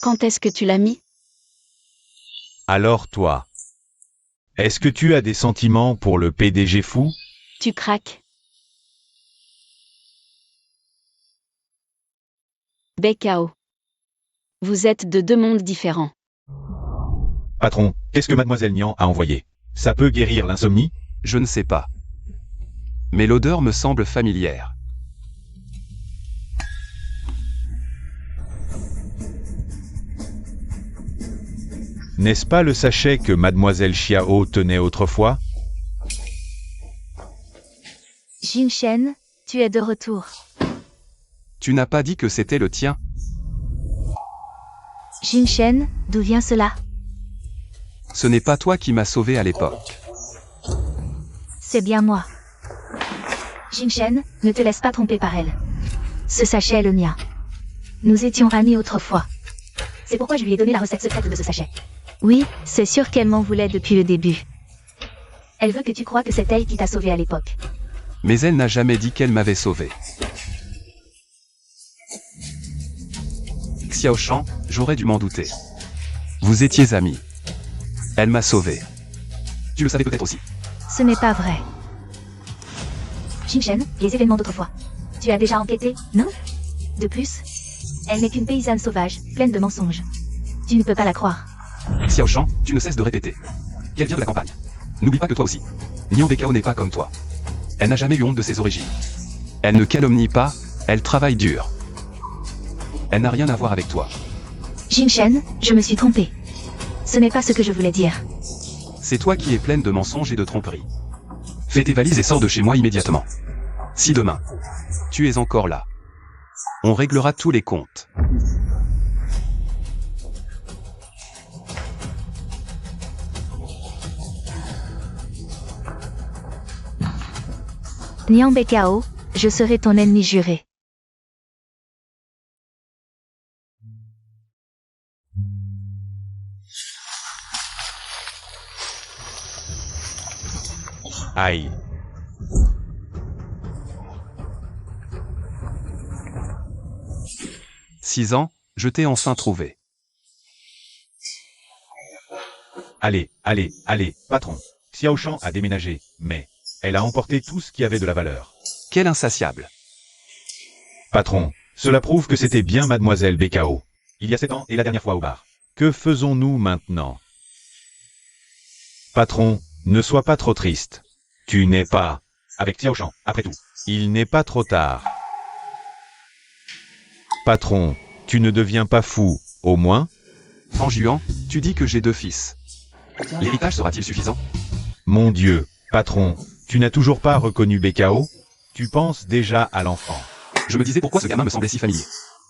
Quand est-ce que tu l'as mis? Alors toi, est-ce que tu as des sentiments pour le PDG fou? Tu craques. Bekao. Vous êtes de deux mondes différents. Patron, qu'est-ce que Mademoiselle Nian a envoyé? Ça peut guérir l'insomnie? Je ne sais pas. Mais l'odeur me semble familière. N'est-ce pas le sachet que Mademoiselle Xiao tenait autrefois? Jinshen, tu es de retour. Tu n'as pas dit que c'était le tien? Jinshen, d'où vient cela? Ce n'est pas toi qui m'as sauvé à l'époque. C'est bien moi. Jinshen, ne te laisse pas tromper par elle. Ce sachet est le mien. Nous étions amis autrefois. C'est pourquoi je lui ai donné la recette secrète de ce sachet. Oui, c'est sûr qu'elle m'en voulait depuis le début. Elle veut que tu crois que c'est elle qui t'a sauvé à l'époque. Mais elle n'a jamais dit qu'elle m'avait sauvé. Xiao Shan, j'aurais dû m'en douter. Vous étiez amis. Elle m'a sauvé. Tu le savais peut-être aussi. Ce n'est pas vrai. Jinshen, les événements d'autrefois. Tu as déjà enquêté, non? De plus, Elle n'est qu'une paysanne sauvage, pleine de mensonges. Tu ne peux pas la croire. Xiao Shan, tu ne cesses de répéter qu'elle vient de la campagne. N'oublie pas que toi aussi. Nian Bekao n'est pas comme toi. Elle n'a jamais eu honte de ses origines. Elle ne calomnie pas, elle travaille dur. Elle n'a rien à voir avec toi. Jinshen, je me suis trompée. Ce n'est pas ce que je voulais dire. C'est toi qui es pleine de mensonges et de tromperies. Fais tes valises et sors de chez moi immédiatement. Si demain, tu es encore là, on réglera tous les comptes. Nian Bekao, je serai ton ennemi juré. Aïe. « 6 ans, je t'ai enfin trouvé. Allez, patron. Xiao Shan a déménagé, mais elle a emporté tout ce qui avait de la valeur. Quel insatiable. Patron, cela prouve que c'était bien mademoiselle Bekao. Il y a 7 ans et la dernière fois au bar. Que faisons-nous maintenant? Patron, ne sois pas trop triste. Tu n'es pas avec Xiao Shan, après tout. Il n'est pas trop tard. Patron, tu ne deviens pas fou, au moins? En Juan, tu dis que j'ai 2 fils. L'héritage sera-t-il suffisant? Mon Dieu, patron, tu n'as toujours pas reconnu Bekao? Tu penses déjà à l'enfant. Je me disais pourquoi ce gamin me semblait si familier.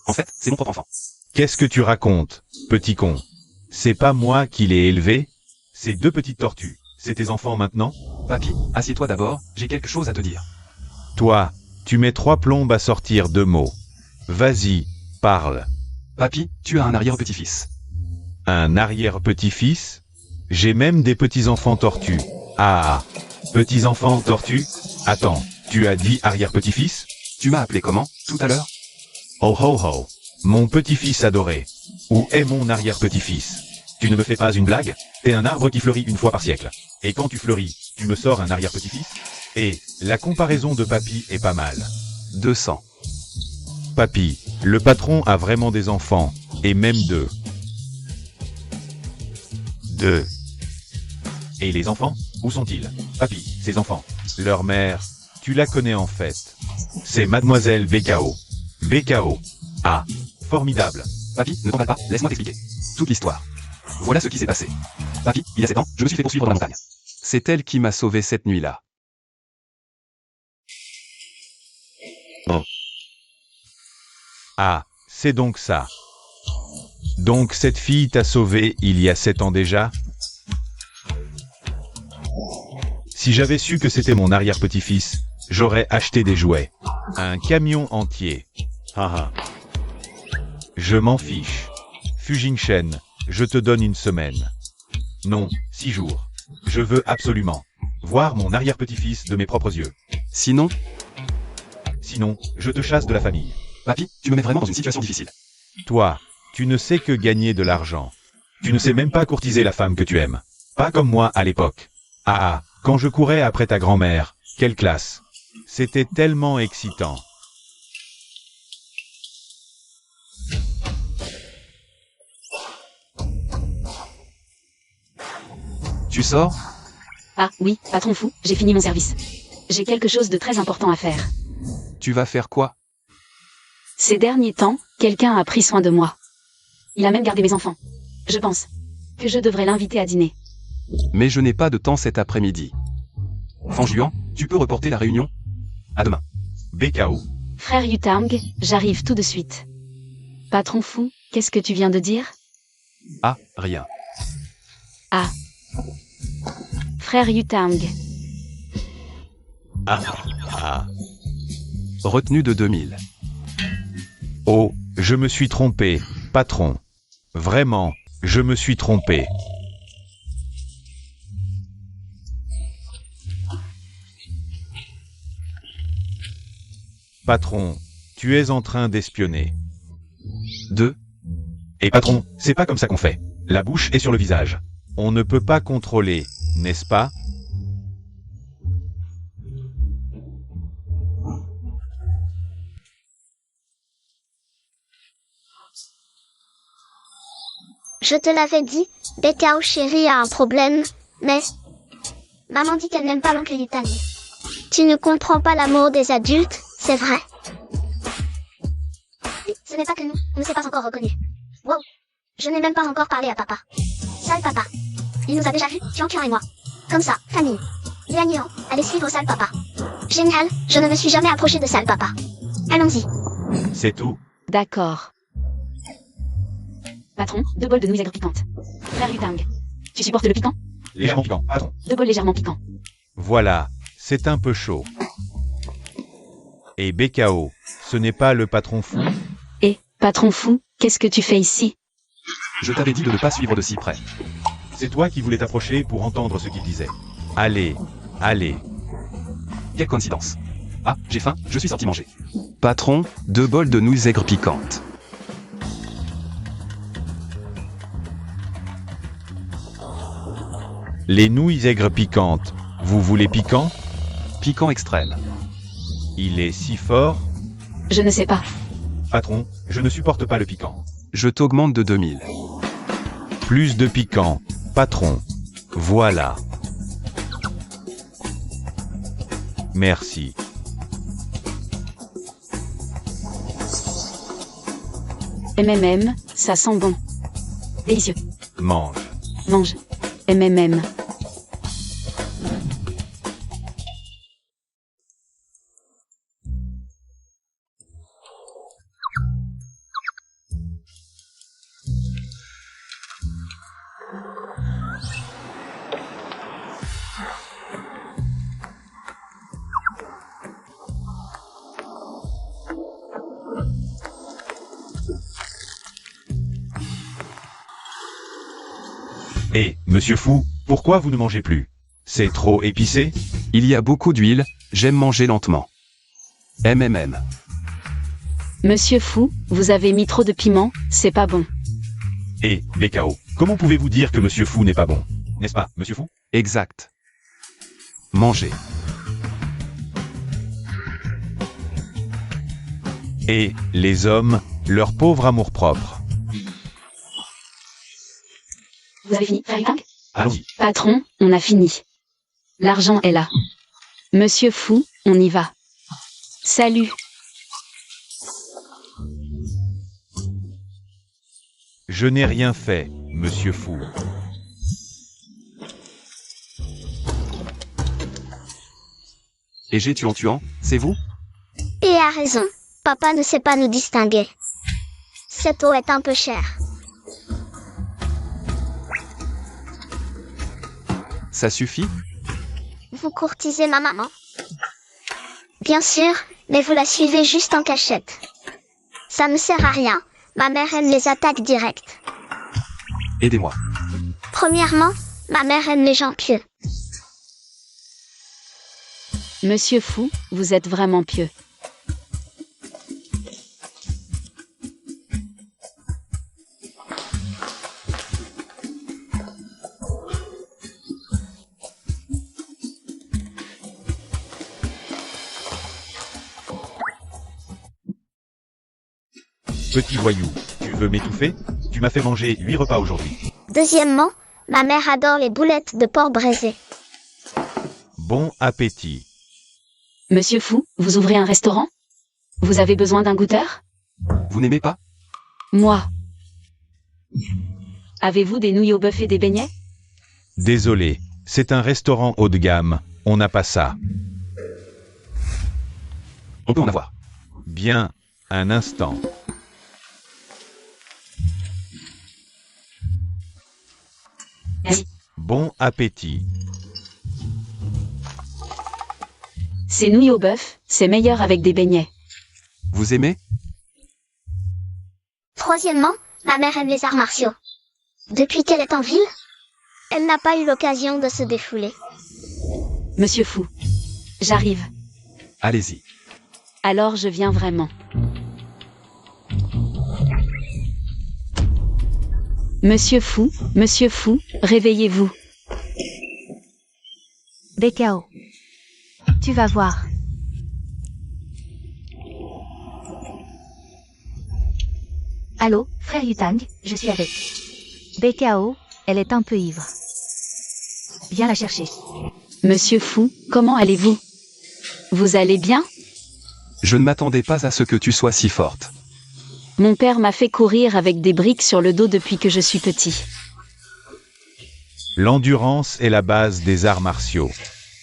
En fait, c'est mon propre enfant. Qu'est-ce que tu racontes, petit con? C'est pas moi qui l'ai élevé? Ces 2 petites tortues, c'est tes enfants maintenant? Papy, assieds-toi d'abord, j'ai quelque chose à te dire. Toi, tu mets 3 plombes à sortir 2 mots. Vas-y, parle. Papy, tu as un arrière-petit-fils. Un arrière-petit-fils? J'ai même des petits-enfants tortues. Ah, petits-enfants tortues? Attends, tu as dit arrière-petit-fils? Tu m'as appelé comment, tout à l'heure? Oh ho ho, mon petit-fils adoré. Où est mon arrière-petit-fils? Tu ne me fais pas une blague? T'es un arbre qui fleurit une fois par siècle. Et quand tu fleuris, tu me sors un arrière-petit-fils? Et la comparaison de papy est pas mal. 200. Papy, le patron a vraiment des enfants, et même 2. 2. Et les enfants, où sont-ils? Papy, ces enfants. Leur mère, tu la connais en fait. C'est mademoiselle Bekao. Bekao. Ah, formidable. Papy, ne t'emballe pas, laisse-moi t'expliquer. Toute l'histoire. Voilà ce qui s'est passé. Papy, il y a 7 ans, je me suis fait poursuivre dans la montagne. C'est elle qui m'a sauvé cette nuit-là. Oh. Ah, c'est donc ça. Donc cette fille t'a sauvé il y a 7 ans déjà? Si j'avais su que c'était mon arrière-petit-fils, j'aurais acheté des jouets. Un camion entier. Haha. Je m'en fiche. Fujinshen, je te donne une semaine. Non, 6 jours. Je veux absolument voir mon arrière-petit-fils de mes propres yeux. Sinon, je te chasse de la famille. papy, tu me mets vraiment dans une situation difficile. Toi, tu ne sais que gagner de l'argent. Tu ne sais même pas courtiser la femme que tu aimes. Pas comme moi à l'époque. Ah, quand je courais après ta grand-mère, quelle classe. C'était tellement excitant. Tu sors? Ah oui, patron fou, j'ai fini mon service. J'ai quelque chose de très important à faire. Tu vas faire quoi? Ces derniers temps, quelqu'un a pris soin de moi. Il a même gardé mes enfants. Je pense que je devrais l'inviter à dîner. Mais je n'ai pas de temps cet après-midi. Fan Juan, tu peux reporter la réunion? À demain. Bekao. Frère Yutang, j'arrive tout de suite. Patron fou, qu'est-ce que tu viens de dire? Ah, rien. Ah. Frère Yutang. Ah. Retenue de 2000. Oh, je me suis trompé, patron. Vraiment, je me suis trompé. Patron, tu es en train d'espionner. 2. Et patron, c'est pas comme ça qu'on fait. La bouche est sur le visage. On ne peut pas contrôler, n'est-ce pas? Je te l'avais dit, Bekao chérie a un problème, mais... Maman dit qu'elle n'aime pas l'oncle Yutang. Tu ne comprends pas l'amour des adultes, c'est vrai. Ce n'est pas que nous, on ne s'est pas encore reconnus. Wow. Je n'ai même pas encore parlé à papa. Sale papa. Il nous a déjà vus, Tian et moi. Comme ça, famille. Lian Yan, allez suivre sale papa. Génial, je ne me suis jamais approché de sale papa. Allons-y. C'est tout. D'accord. Patron, 2 bols de nouilles aigres piquantes. Frère Yutang. Tu supportes le piquant? Légèrement piquant, patron. 2 bols légèrement piquants. Voilà, c'est un peu chaud. Et Bekao, ce n'est pas le patron fou. Et, patron fou, qu'est-ce que tu fais ici? Je t'avais dit de ne pas suivre de si près. C'est toi qui voulais t'approcher pour entendre ce qu'il disait. Allez, allez. Quelle coïncidence. Ah, j'ai faim, je suis sorti manger. Patron, 2 bols de nouilles aigres piquantes. Les nouilles aigres piquantes, vous voulez piquant? Piquant extrême. Il est si fort. Je ne sais pas. Patron, je ne supporte pas le piquant. Je t'augmente de 2000. Plus de piquant, patron. Voilà. Merci. MMM, ça sent bon. Délicieux. Mange. Mange. MMM. Et, monsieur Fou, pourquoi vous ne mangez plus? C'est trop épicé? Il y a beaucoup d'huile, j'aime manger lentement. MMM. Monsieur Fou, vous avez mis trop de piment, c'est pas bon. Et, Bekao, comment pouvez-vous dire que monsieur Fou n'est pas bon? N'est-ce pas, monsieur Fou? Exact. Manger. Et, les hommes, leur pauvre amour-propre. Vous avez fini, frère Yutang? Allons-y. Patron, on a fini. L'argent est là. Monsieur Fou, on y va. Salut. Je n'ai rien fait, monsieur Fou. Et j'ai tuant, c'est vous? Et a raison. Papa ne sait pas nous distinguer. Cette eau est un peu chère. Ça suffit? Vous courtisez ma maman? Bien sûr, mais vous la suivez juste en cachette. Ça ne sert à rien. Ma mère aime les attaques directes. Aidez-moi. Premièrement, ma mère aime les gens pieux. Monsieur Fou, vous êtes vraiment pieux. Petit voyou, tu veux m'étouffer? Tu m'as fait manger 8 repas aujourd'hui. Deuxièmement, ma mère adore les boulettes de porc braisé. Bon appétit. Monsieur Fou, vous ouvrez un restaurant? Vous avez besoin d'un goûteur? Vous n'aimez pas? Moi. Avez-vous des nouilles au bœuf et des beignets? Désolé, c'est un restaurant haut de gamme, on n'a pas ça. On peut en avoir. Bien, un instant. Merci. Bon appétit. Ces nouilles au bœuf, c'est meilleur avec des beignets. Vous aimez? Troisièmement, ma mère aime les arts martiaux. Depuis qu'elle est en ville, elle n'a pas eu l'occasion de se défouler. Monsieur Fou. J'arrive. Allez-y. Alors je viens vraiment. Monsieur Fou, réveillez-vous. Bekao. Tu vas voir. Allô, frère Yutang, je suis avec. BKO, elle est un peu ivre. Viens la chercher. Monsieur Fou, comment allez-vous? Vous allez bien? Je ne m'attendais pas à ce que tu sois si forte. Mon père m'a fait courir avec des briques sur le dos depuis que je suis petit. L'endurance est la base des arts martiaux.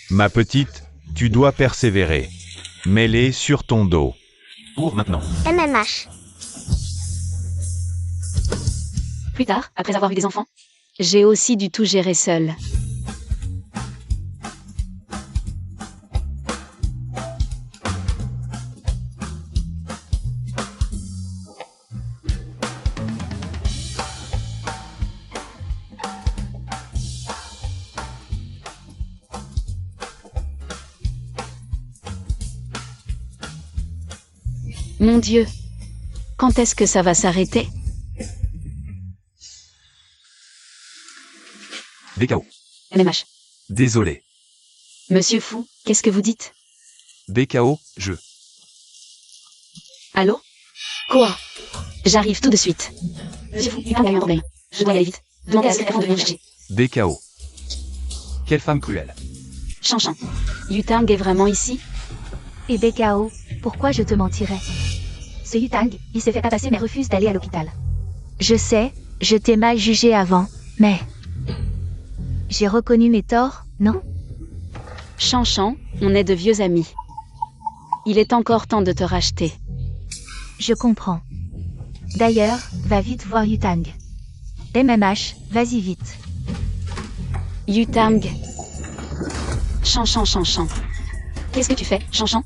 Ma petite, tu dois persévérer. Mets-les sur ton dos. Pour maintenant. MMH. Plus tard, après avoir eu des enfants, j'ai aussi dû tout gérer seul. Mon Dieu, quand est-ce que ça va s'arrêter? BKO. MMH. Désolé. Monsieur Fou, qu'est-ce que vous dites? BKO, Allô? Quoi? J'arrive tout de suite. Monsieur Fou, il a eu un problème. Je dois y aller vite. Demandez à la secrétaire de venir me chercher. BKO. Quelle femme cruelle. Chanchan. Yutang est vraiment ici? Et BKO, pourquoi je te mentirais? Ce Yutang, il s'est fait tabasser mais refuse d'aller à l'hôpital. Je sais, je t'ai mal jugé avant, mais... J'ai reconnu mes torts, non? Chanchan, on est de vieux amis. Il est encore temps de te racheter. Je comprends. D'ailleurs, va vite voir Yutang. MMH, vas-y vite. Yutang. Chanchan. Qu'est-ce que tu fais, Chanchan?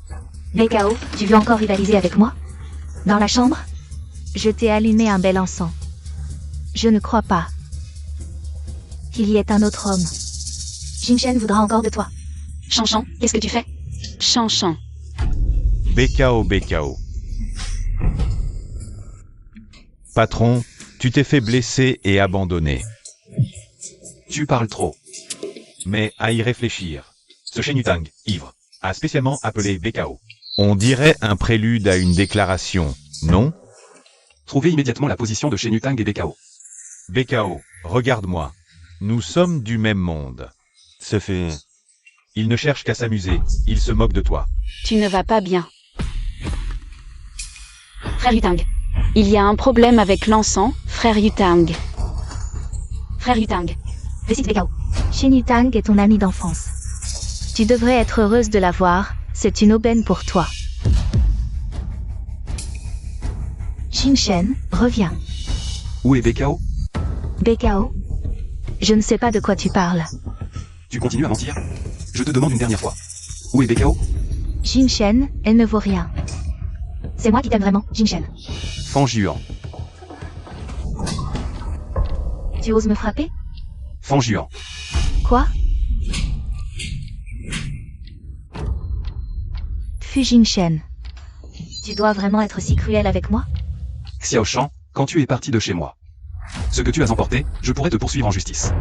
BKO, tu veux encore rivaliser avec moi? Dans la chambre? Je t'ai allumé un bel encens. Je ne crois pas qu'il y ait un autre homme. Jinshen voudra encore de toi. Chanchan, qu'est-ce que tu fais? Chanchan. BKO. Patron, tu t'es fait blesser et abandonner. Tu parles trop. Mais à y réfléchir. Ce Shen Yutang, ivre, a spécialement appelé BKO. On dirait un prélude à une déclaration, non? Trouvez immédiatement la position de chez Yutang et BKO. BKO, regarde-moi. Nous sommes du même monde. Ce fait... Il ne cherche qu'à s'amuser, il se moque de toi. Tu ne vas pas bien. Frère Yutang. Il y a un problème avec l'encens, frère Yutang. Frère Yutang. Récite BKO. Shen Yutang est ton ami d'enfance. Tu devrais être heureuse de la voir, c'est une aubaine pour toi. Jinshen, reviens. Où est BKO? BKO? Je ne sais pas de quoi tu parles. Tu continues à mentir? Je te demande une dernière fois. Où est BKO? Jinshen, elle ne vaut rien. C'est moi qui t'aime vraiment, Jinshen. Fanjuan. Tu oses me frapper? Fanjuan. Quoi? Jinshen. Tu dois vraiment être si cruel avec moi? Xiao Shan, quand tu es parti de chez moi. Ce que tu as emporté, je pourrais te poursuivre en justice.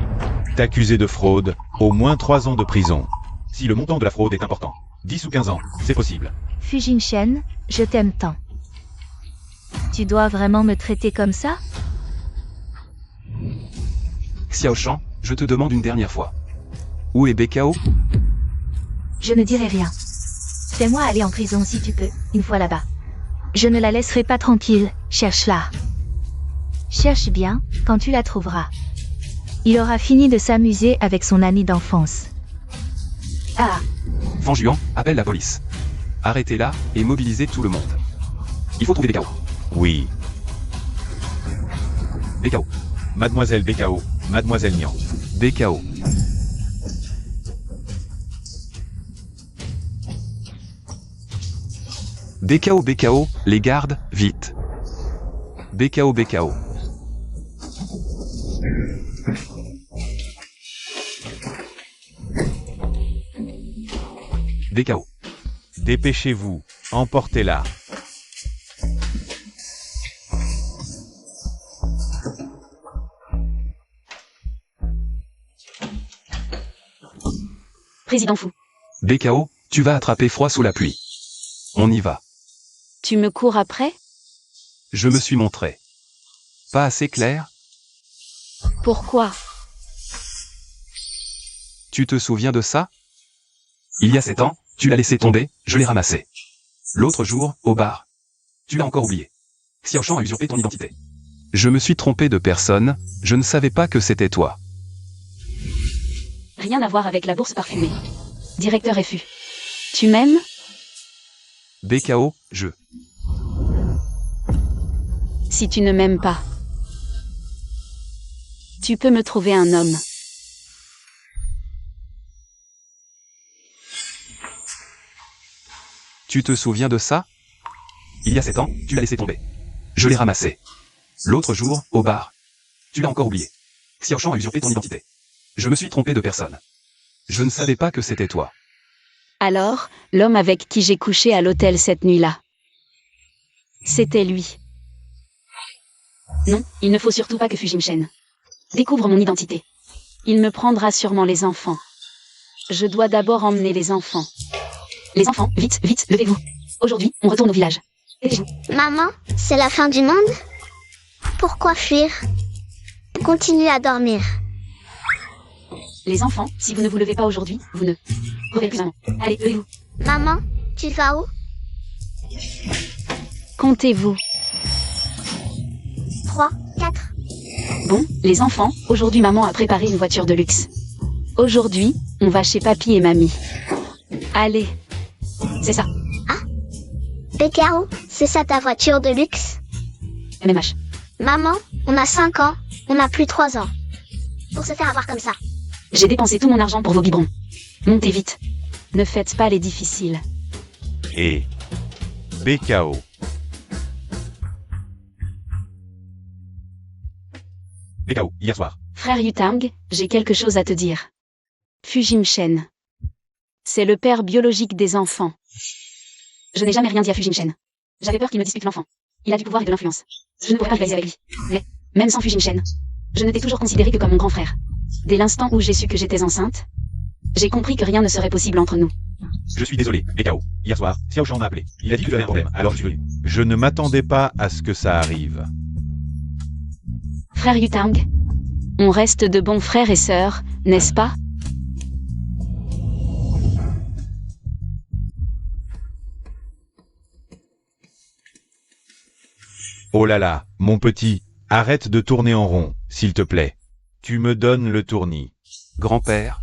T'accuser de fraude, au moins 3 ans de prison. Si le montant de la fraude est important, 10 ou 15 ans, c'est possible. Jinshen, je t'aime tant. Tu dois vraiment me traiter comme ça? Xiao Shan, je te demande une dernière fois. Où est BKO? Je ne dirai rien. Fais-moi aller en prison si tu peux, une fois là-bas. Je ne la laisserai pas tranquille, cherche-la. Cherche bien, quand tu la trouveras. Il aura fini de s'amuser avec son ami d'enfance. Ah, Fanjuan, appelle la police. Arrêtez-la et mobilisez tout le monde. Il faut trouver BKO. Oui. BKO. Mademoiselle BKO, Mademoiselle Nian. BKO. BKO, les gardes, vite. BKO. BKO. Dépêchez-vous, emportez-la. Président Fou. BKO, tu vas attraper froid sous la pluie. On y va. Tu me cours après? Je me suis montré. Pas assez clair? Pourquoi? Tu te souviens de ça? Il y a 7 ans, tu l'as laissé tomber, je l'ai ramassé. L'autre jour, au bar. Tu l'as encore oublié. Xiaoshan a usurpé ton identité. Je me suis trompé de personne, je ne savais pas que c'était toi. Rien à voir avec la bourse parfumée. Directeur FU. Tu m'aimes? BKO, je. Si tu ne m'aimes pas, tu peux me trouver un homme. Tu te souviens de ça? Il y a 7 ans, tu l'as laissé tomber. Je l'ai ramassé. L'autre jour, au bar. Tu l'as encore oublié. Xiaoshan a usurpé ton identité. Je me suis trompé de personne. Je ne savais pas que c'était toi. Alors, l'homme avec qui j'ai couché à l'hôtel cette nuit-là. C'était lui. Non, il ne faut surtout pas que Fujimshen découvre mon identité. Il me prendra sûrement les enfants. Je dois d'abord emmener les enfants. Les enfants, vite, vite, levez-vous. Aujourd'hui, on retourne au village. Levez-vous. Maman, c'est la fin du monde? Pourquoi fuir? Continue à dormir. Les enfants, si vous ne vous levez pas aujourd'hui, vous ne reverrez plus maman. Allez, levez-vous. Maman, tu vas où? Comptez-vous. 3, 4. Bon, les enfants, aujourd'hui maman a préparé une voiture de luxe. Aujourd'hui, on va chez papy et mamie. Allez. C'est ça. BKO, c'est ça ta voiture de luxe? MMH. Maman, on a 5 ans, on n'a plus 3 ans. Pour se faire avoir comme ça. J'ai dépensé tout mon argent pour vos biberons. Montez vite. Ne faites pas les difficiles. Et BKO. BKO, hier soir. Frère Yutang, j'ai quelque chose à te dire. Fujimshen. C'est le père biologique des enfants. Je n'ai jamais rien dit à Fujimshen. J'avais peur qu'il me dispute l'enfant. Il a du pouvoir et de l'influence. Je ne pourrais pas rivaliser avec lui. Mais, même sans Fujimshen, je ne t'ai toujours considéré que comme mon grand frère. Dès l'instant où j'ai su que j'étais enceinte, j'ai compris que rien ne serait possible entre nous. Je suis désolé, BKO. Hier soir, Xiaoshan m'a appelé. Il a dit que tu avais un problème, alors je suis venu. Je ne m'attendais pas à ce que ça arrive. Frère Yutang, on reste de bons frères et sœurs, n'est-ce pas? Oh là là, mon petit, arrête de tourner en rond, s'il te plaît. Tu me donnes le tournis. Grand-père.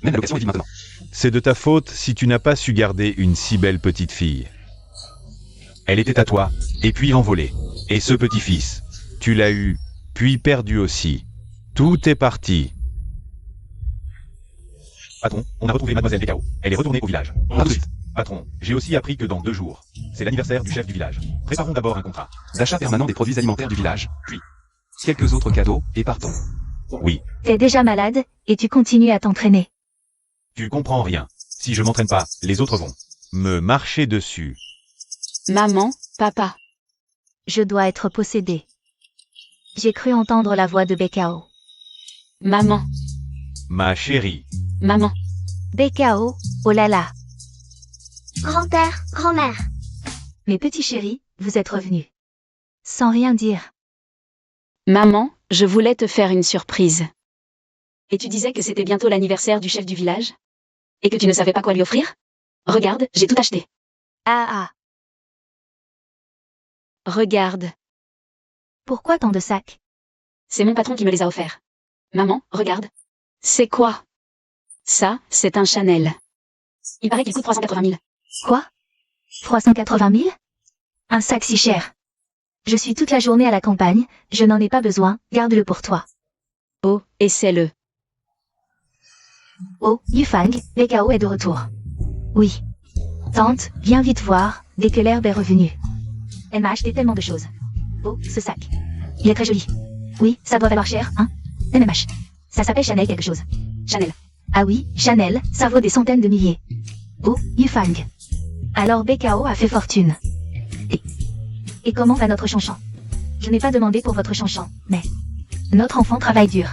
Même la location est vide maintenant. C'est de ta faute si tu n'as pas su garder une si belle petite fille. Elle était à toi, et puis envolée. Et ce petit-fils, tu l'as eu, puis perdu aussi. Tout est parti. Patron, on a retrouvé mademoiselle BKO. Elle est retournée au village. À tout de suite. Patron, j'ai aussi appris que dans 2 jours, c'est l'anniversaire du chef du village. Préparons d'abord un contrat. D'achat permanent des produits alimentaires du village, puis quelques autres cadeaux, et partons. Oui, T'es déjà malade, et tu continues à t'entraîner. tu comprends rien. Si je m'entraîne pas, les autres vont me marcher dessus. Maman, papa. Je dois être possédée. J'ai cru entendre la voix de BKO. Maman, Ma chérie, maman. BKO, oh là là. Grand-père, grand-mère. Mes petits chéris, vous êtes revenus. Sans rien dire. Maman, je voulais te faire une surprise. Et tu disais que c'était bientôt l'anniversaire du chef du village? Et que tu ne savais pas quoi lui offrir? Regarde, j'ai tout acheté. Ah. Regarde, Pourquoi tant de sacs? c'est mon patron qui me les a offerts. Maman, regarde. C'est quoi? Ça, c'est un Chanel. Il paraît qu'il coûte 380 000. Quoi? 380 000? Un sac si cher. Je suis toute la journée à la campagne, je n'en ai pas besoin, garde-le pour toi. Oh, essaie-le. Oh, Yufang, BKO est de retour. Oui. Tante, viens vite voir, dès que l'herbe est revenue. Elle m'a acheté tellement de choses. Oh, ce sac. Il est très joli. Oui, ça doit valoir cher, hein? MMH. Ça s'appelle Chanel quelque chose. Chanel. Ah oui, Chanel, ça vaut des centaines de milliers. Oh, Yufang. Alors BKO a fait fortune. Et comment va notre chanchant? Je n'ai pas demandé pour votre chanchant, mais... Notre enfant travaille dur.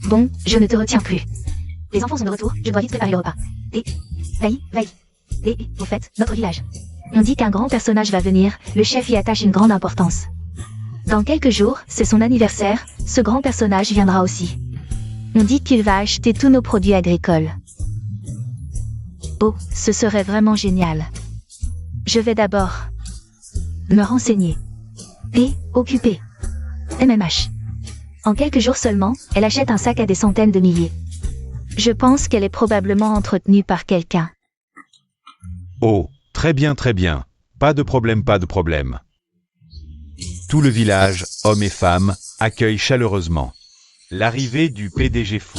Bon, je ne te retiens plus. Les enfants sont de retour, je dois vite préparer le repas. Et... Vaï. Et, au fait, notre village. On dit qu'un grand personnage va venir, le chef y attache une grande importance. Dans quelques jours, c'est son anniversaire, ce grand personnage viendra aussi. On dit qu'il va acheter tous nos produits agricoles. Oh, ce serait vraiment génial. Je vais d'abord me renseigner. Et occuper. MMH. En quelques jours seulement, elle achète un sac à des centaines de milliers. Je pense qu'elle est probablement entretenue par quelqu'un. Oh, très bien, très bien. Pas de problème, pas de problème. Tout le village, hommes et femmes, accueille chaleureusement l'arrivée du PDG fou.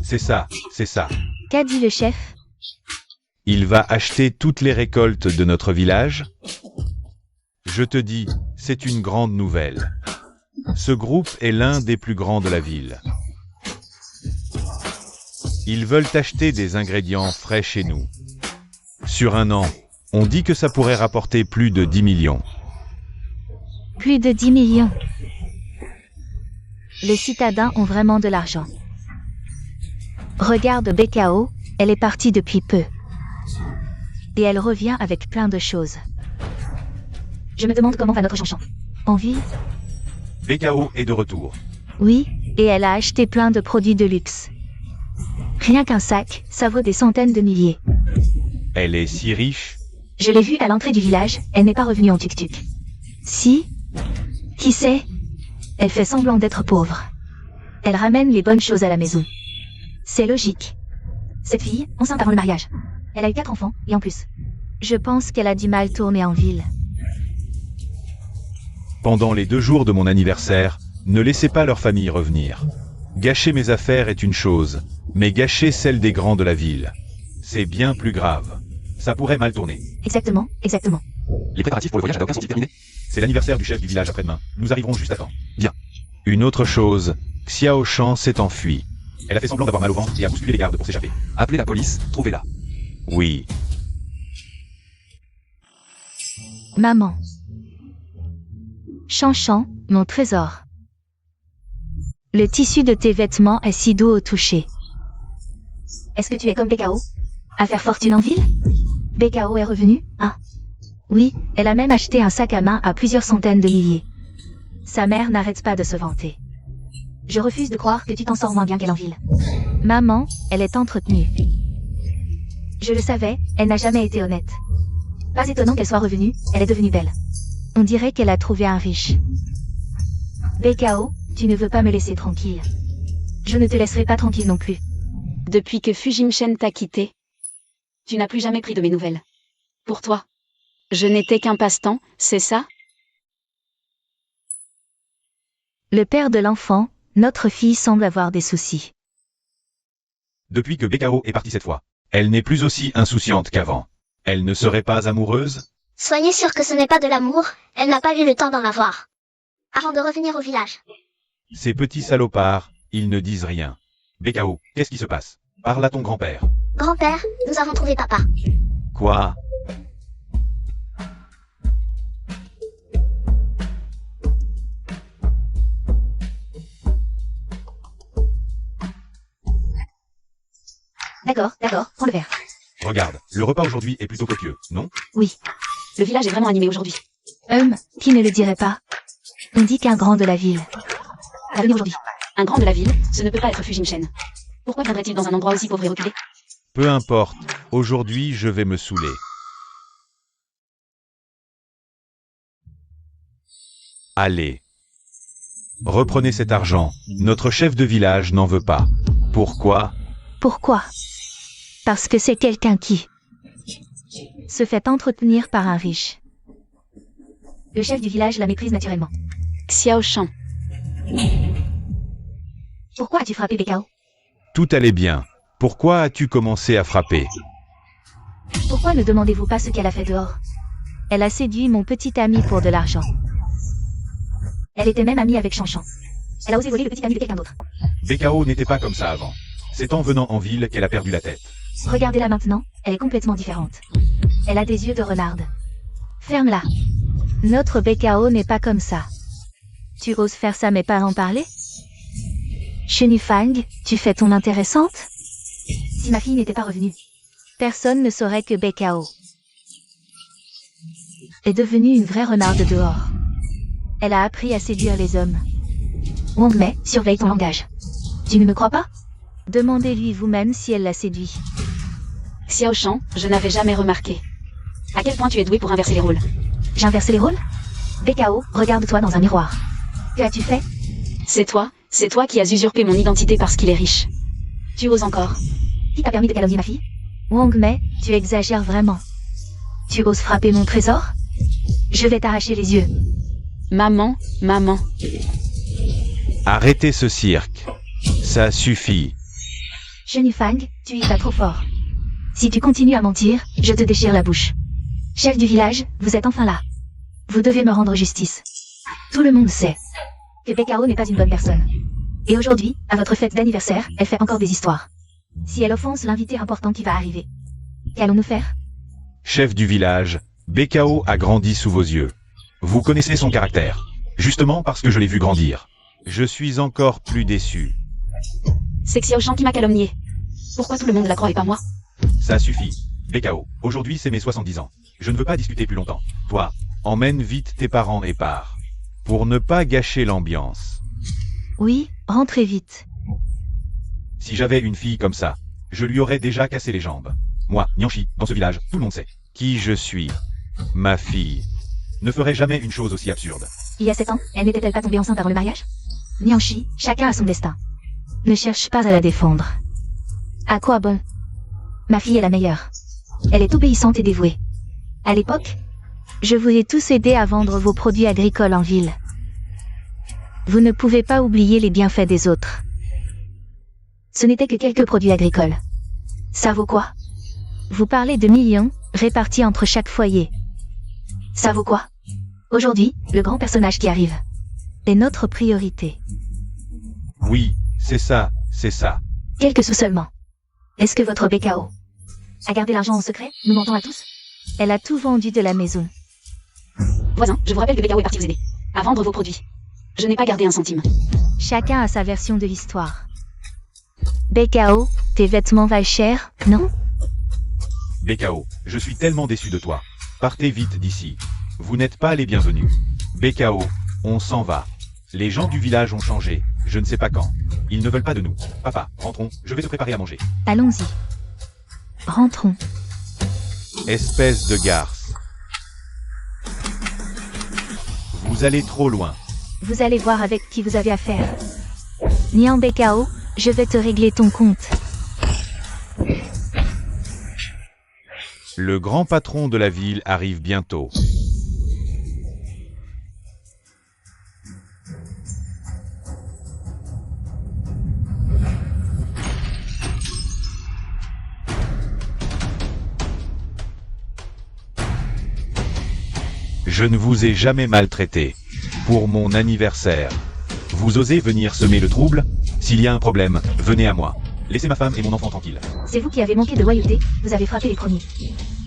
C'est ça, c'est ça. Qu'a dit le chef? Il va acheter toutes les récoltes de notre village? Je te dis, c'est une grande nouvelle. Ce groupe est l'un des plus grands de la ville. Ils veulent acheter des ingrédients frais chez nous. Sur un an, on dit que ça pourrait rapporter plus de 10 millions. Plus de 10 millions. Les citadins ont vraiment de l'argent. Regarde BKO, elle est partie depuis peu. Et elle revient avec plein de choses. Je me demande comment va notre chanchon. En ville? BKO est de retour. Oui, et elle a acheté plein de produits de luxe. Rien qu'un sac, ça vaut des centaines de milliers. Elle est si riche. Je l'ai vue à l'entrée du village, elle n'est pas revenue en tuk-tuk. Si? Qui sait? Elle fait semblant d'être pauvre. Elle ramène les bonnes choses à la maison. C'est logique. Cette fille, enceinte avant le mariage. Elle a eu 4 enfants, et en plus. Je pense qu'elle a du mal tourner en ville. Pendant les 2 jours de mon anniversaire, ne laissez pas leur famille revenir. Gâcher mes affaires est une chose, mais gâcher celle des grands de la ville, c'est bien plus grave. Ça pourrait mal tourner. Exactement, exactement. Les préparatifs pour le voyage à Daoka sont-ils terminés? C'est l'anniversaire du chef du village après-demain. Nous arriverons juste à temps. Bien. Une autre chose, Xiao Shan s'est enfuie. Elle a fait semblant d'avoir mal au ventre et a bousculé les gardes pour s'échapper. Appelez la police, trouvez-la. Oui. Maman. Chanchan, mon trésor. Le tissu de tes vêtements est si doux au toucher. Est-ce que tu es comme BKO? À faire fortune en ville? BKO est revenue? Ah. Oui, elle a même acheté un sac à main à plusieurs centaines de milliers. Sa mère n'arrête pas de se vanter. Je refuse de croire que tu t'en sors moins bien qu'elle en ville. Maman, elle est entretenue. Je le savais, elle n'a jamais été honnête. Pas étonnant qu'elle soit revenue, elle est devenue belle. On dirait qu'elle a trouvé un riche. BKO, tu ne veux pas me laisser tranquille. Je ne te laisserai pas tranquille non plus. Depuis que Fujimchen t'a quitté, tu n'as plus jamais pris de mes nouvelles. Pour toi, je n'étais qu'un passe-temps, c'est ça? Le père de l'enfant, notre fille semble avoir des soucis. Depuis que BKO est partie cette fois, elle n'est plus aussi insouciante qu'avant. Elle ne serait pas amoureuse? Soyez sûr que ce n'est pas de l'amour, elle n'a pas eu le temps d'en avoir. Avant de revenir au village. Ces petits salopards, ils ne disent rien. BKO, qu'est-ce qui se passe? Parle à ton grand-père. Grand-père, nous avons trouvé papa. Quoi? D'accord, prends le verre. Regarde, le repas aujourd'hui est plutôt copieux, non? Oui. Le village est vraiment animé aujourd'hui. Qui ne le dirait pas? On dit qu'un grand de la ville. À venir aujourd'hui. Un grand de la ville, ce ne peut pas être Fujimchen. Pourquoi viendrait-il dans un endroit aussi pauvre et reculé? Peu importe, aujourd'hui je vais me saouler. Allez. Reprenez cet argent, notre chef de village n'en veut pas. Pourquoi? Pourquoi? Parce que c'est quelqu'un qui se fait entretenir par un riche. Le chef du village la méprise naturellement. Xiao Shan. Pourquoi as-tu frappé BKO? Tout allait bien. Pourquoi as-tu commencé à frapper? Pourquoi ne demandez-vous pas ce qu'elle a fait dehors? Elle a séduit mon petit ami pour de l'argent. Elle était même amie avec Chanchan. Elle a osé voler le petit ami de quelqu'un d'autre. BKO n'était pas comme ça avant. C'est en venant en ville qu'elle a perdu la tête. Regardez-la maintenant, elle est complètement différente. Elle a des yeux de renarde. Ferme-la. Notre BKO n'est pas comme ça. Tu oses faire ça mais pas en parler? Shenifang, tu fais ton intéressante? Si ma fille n'était pas revenue, personne ne saurait que BKO est devenue une vraie renarde dehors. Elle a appris à séduire les hommes. Wang Mei, surveille ton langage. Tu ne me crois pas? Demandez-lui vous-même si elle l'a séduit. Xiao Shan, je n'avais jamais remarqué. À quel point tu es doué pour inverser les rôles. J'ai inversé les rôles? BKO, regarde-toi dans un miroir. Que as-tu fait? C'est toi qui as usurpé mon identité parce qu'il est riche. Tu oses encore. Qui t'a permis de calomnier ma fille? Wang Mei, tu exagères vraiment. Tu oses frapper mon trésor? Je vais t'arracher les yeux. Maman. Arrêtez ce cirque. Ça suffit. Fang, tu y vas trop fort. Si tu continues à mentir, je te déchire la bouche. Chef du village, vous êtes enfin là. Vous devez me rendre justice. Tout le monde sait que BKO n'est pas une bonne personne. Et aujourd'hui, à votre fête d'anniversaire, elle fait encore des histoires. Si elle offense l'invité important qui va arriver, qu'allons-nous faire? Chef du village, BKO a grandi sous vos yeux. Vous connaissez son caractère. Justement parce que je l'ai vu grandir. Je suis encore plus déçu. C'est Xiao Shan qui m'a calomnié. Pourquoi tout le monde la croit et pas moi? Ça suffit. BKO, aujourd'hui c'est mes 70 ans. Je ne veux pas discuter plus longtemps. Toi, emmène vite tes parents et pars. Pour ne pas gâcher l'ambiance. Oui, rentrez vite. Si j'avais une fille comme ça, je lui aurais déjà cassé les jambes. Moi, Nianchi, dans ce village, tout le monde sait qui je suis. Ma fille ne ferait jamais une chose aussi absurde. Il y a 7 ans, elle n'était-elle pas tombée enceinte avant le mariage? Nianchi, chacun a son destin. Ne cherche pas à la défendre. À quoi bon? Ma fille est la meilleure. Elle est obéissante et dévouée. À l'époque, je vous ai tous aidé à vendre vos produits agricoles en ville. Vous ne pouvez pas oublier les bienfaits des autres. Ce n'étaient que quelques produits agricoles. Ça vaut quoi? Vous parlez de millions, répartis entre chaque foyer. Ça vaut quoi? Aujourd'hui, le grand personnage qui arrive est notre priorité. Oui, c'est ça, c'est ça. Quelques sous seulement. Est-ce que votre BKO a gardé l'argent en secret, nous mentons à tous? Elle a tout vendu de la maison. Voisin, je vous rappelle que BKO est parti vous aider. À vendre vos produits. Je n'ai pas gardé un centime. Chacun a sa version de l'histoire. BKO, tes vêtements valent cher, non? BKO, je suis tellement déçu de toi. Partez vite d'ici. Vous n'êtes pas les bienvenus. BKO, on s'en va. Les gens du village ont changé, je ne sais pas quand. Ils ne veulent pas de nous. Papa, rentrons, je vais te préparer à manger. Allons-y. Rentrons. Espèce de garce. Vous allez trop loin. Vous allez voir avec qui vous avez affaire. Nian BKO, je vais te régler ton compte. Le grand patron de la ville arrive bientôt. Je ne vous ai jamais maltraité. Pour mon anniversaire. Vous osez venir semer le trouble? S'il y a un problème, venez à moi. Laissez ma femme et mon enfant tranquilles. C'est vous qui avez manqué de loyauté, vous avez frappé les premiers.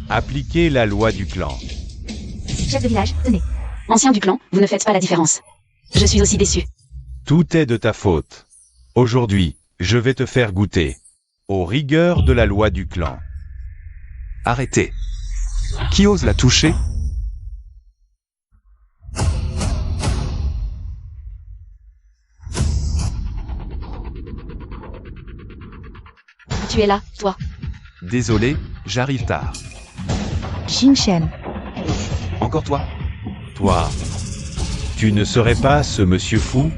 Appliquez la loi du clan. Chef de village, tenez. Ancien du clan, vous ne faites pas la différence. Je suis aussi déçu. Tout est de ta faute. Aujourd'hui, je vais te faire goûter aux rigueurs de la loi du clan. Arrêtez. Qui ose la toucher? Tu es là, toi. Désolé, j'arrive tard. Xingchen. Encore toi? Toi, tu ne serais pas ce monsieur fou?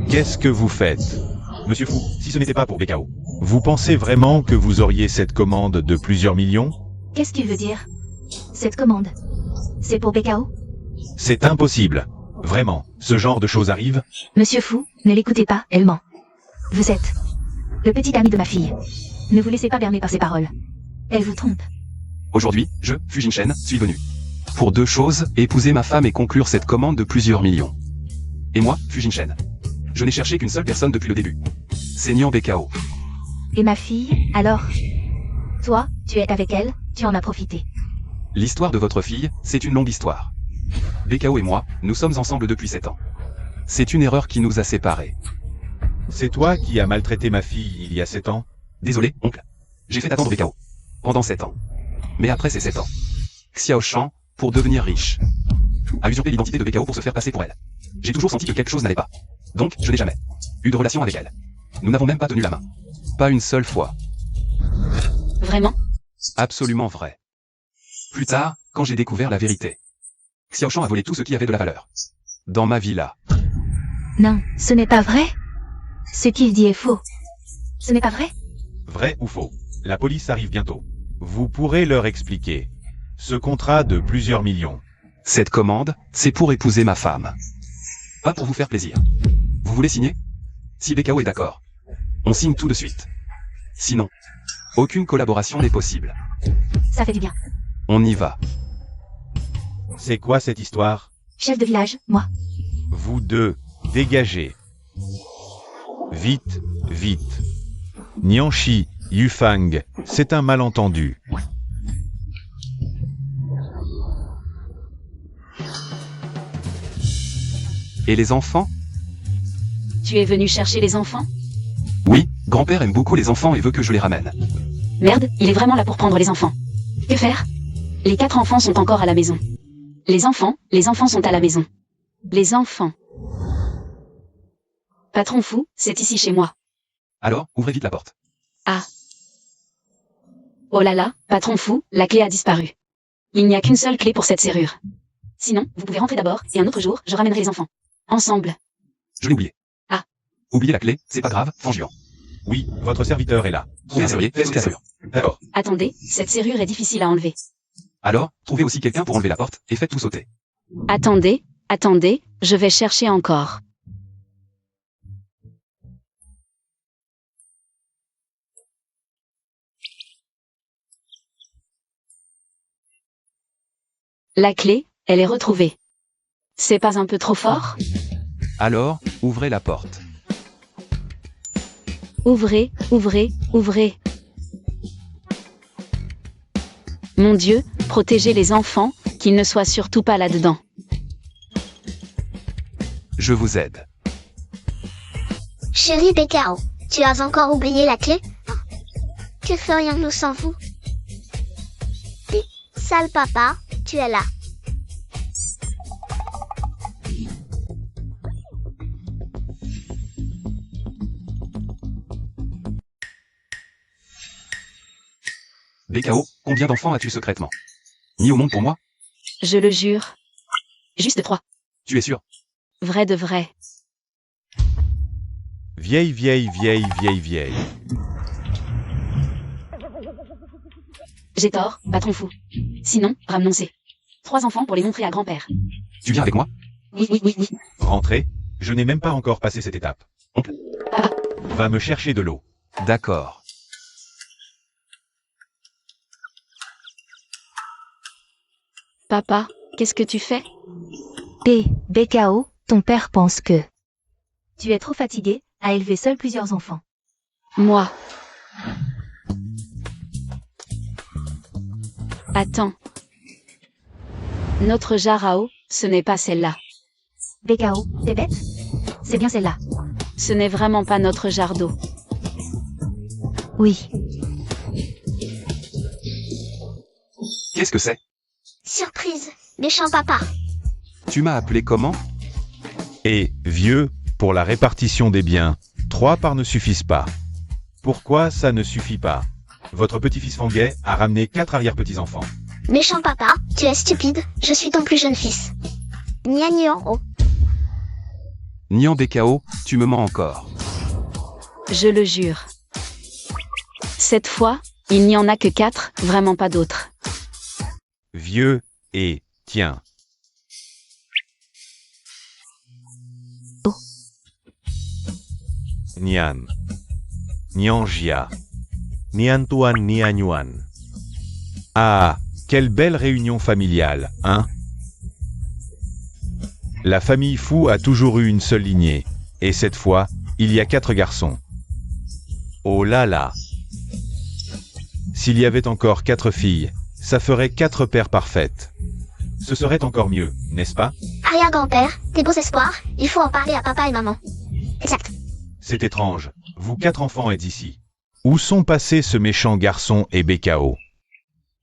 Qu'est-ce que vous faites? Monsieur fou, si ce n'était pas pour BKO, vous pensez vraiment que vous auriez cette commande de plusieurs millions? Qu'est-ce que tu veux dire? Cette commande, c'est pour BKO? C'est impossible. Vraiment, ce genre de choses arrive? Monsieur Fou, ne l'écoutez pas, elle ment. Vous êtes le petit ami de ma fille. Ne vous laissez pas berner par ses paroles. Elle vous trompe. Aujourd'hui, je, Fu Jingchen, suis venu. Pour 2 choses, épouser ma femme et conclure cette commande de plusieurs millions. Et moi, Fu Jingchen. Je n'ai cherché qu'une seule personne depuis le début. C'est Nian BKO. Et ma fille, alors? Toi, tu es avec elle, tu en as profité. L'histoire de votre fille, c'est une longue histoire. BKO et moi, nous sommes ensemble depuis 7 ans. C'est une erreur qui nous a séparés. C'est toi qui as maltraité ma fille il y a 7 ans? Désolé, oncle. J'ai fait attendre BKO. Pendant 7 ans. Mais après ces 7 ans, Xiao Shan, pour devenir riche, a usurpé l'identité de BKO pour se faire passer pour elle. J'ai toujours senti que quelque chose n'allait pas. Donc, je n'ai jamais eu de relation avec elle. Nous n'avons même pas tenu la main. Pas une seule fois. Vraiment? Absolument vrai. Plus tard, quand j'ai découvert la vérité. Xiaoshan a volé tout ce qui avait de la valeur. Dans ma villa. Non, ce n'est pas vrai. Ce qu'il dit est faux. Ce n'est pas vrai. Vrai ou faux? La police arrive bientôt. Vous pourrez leur expliquer. Ce contrat de plusieurs millions. Cette commande, c'est pour épouser ma femme. Pas pour vous faire plaisir. Vous voulez signer? Si BKO est d'accord, on signe tout de suite. Sinon, aucune collaboration n'est possible. Ça fait du bien. On y va. C'est quoi cette histoire? Chef de village, moi. Vous deux, dégagez. Vite, vite. Nianchi, Yufang, c'est un malentendu. Et les enfants? Tu es venu chercher les enfants? Oui, grand-père aime beaucoup les enfants et veut que je les ramène. Merde, il est vraiment là pour prendre les enfants. Que faire? Les 4 enfants sont encore à la maison. Les enfants sont à la maison. Les enfants. Patron fou, c'est ici chez moi. Alors, ouvrez vite la porte. Ah. Oh là là, patron fou, la clé a disparu. Il n'y a qu'une seule clé pour cette serrure. Sinon, vous pouvez rentrer d'abord, et un autre jour, je ramènerai les enfants. Ensemble. Je l'ai oublié. Ah. Oubliez la clé, c'est pas grave, Fangian. Oui, votre serviteur est là. Trouvez un serrurier, faites la serrure. D'accord. Attendez, cette serrure est difficile à enlever. Alors, trouvez aussi quelqu'un pour enlever la porte, et faites tout sauter. Attendez, je vais chercher encore. La clé, elle est retrouvée. C'est pas un peu trop fort? Alors, ouvrez la porte. Ouvrez, ouvrez, ouvrez. Mon Dieu, protégez les enfants, qu'ils ne soient surtout pas là-dedans. Je vous aide. Chérie BKO, tu as encore oublié la clé? Que ferions-nous sans vous? Sale papa, tu es là. BKO, combien d'enfants as-tu secrètement? Ni au monde pour moi? Je le jure. Juste 3. Tu es sûr? Vrai de vrai. Vieille, vieille, vieille, vieille, vieille. J'ai tort, patron fou. Sinon, ramenons ces 3 enfants pour les montrer à grand-père. Tu viens avec moi? Oui, oui, oui, oui. Rentrez, je n'ai même pas encore passé cette étape. Papa, Va me chercher de l'eau. D'accord. papa, qu'est-ce que tu fais? BKO, ton père pense que tu es trop fatigué à élever seul plusieurs enfants. Moi. Attends. Notre jarre à eau, ce n'est pas celle-là. BKO, t'es bête? C'est bien celle-là. Ce n'est vraiment pas notre jarre d'eau. Oui. Qu'est-ce que c'est? Surprise, méchant papa. Tu m'as appelé comment? Et, vieux, pour la répartition des biens, 3 parts ne suffisent pas. Pourquoi ça ne suffit pas? Votre petit-fils Fanguet a ramené 4 arrière-petits-enfants. Méchant papa, tu es stupide, je suis ton plus jeune fils. Nian. Nian BKO, tu me mens encore. Je le jure. Cette fois, il n'y en a que 4, vraiment pas d'autres. Vieux, et, tiens. Oh. Nian. Nianjia. Niantuan Nianyuan. Ah, quelle belle réunion familiale, hein? La famille Fou a toujours eu une seule lignée, et cette fois, il y a 4 garçons. Oh là là! S'il y avait encore 4 filles, ça ferait 4 paires parfaites. Ce serait encore mieux, n'est-ce pas? Arrière-grand-père, tes beaux espoirs, il faut en parler à papa et maman. Exact. C'est étrange, vous 4 enfants êtes ici. Où sont passés ce méchant garçon et BKO?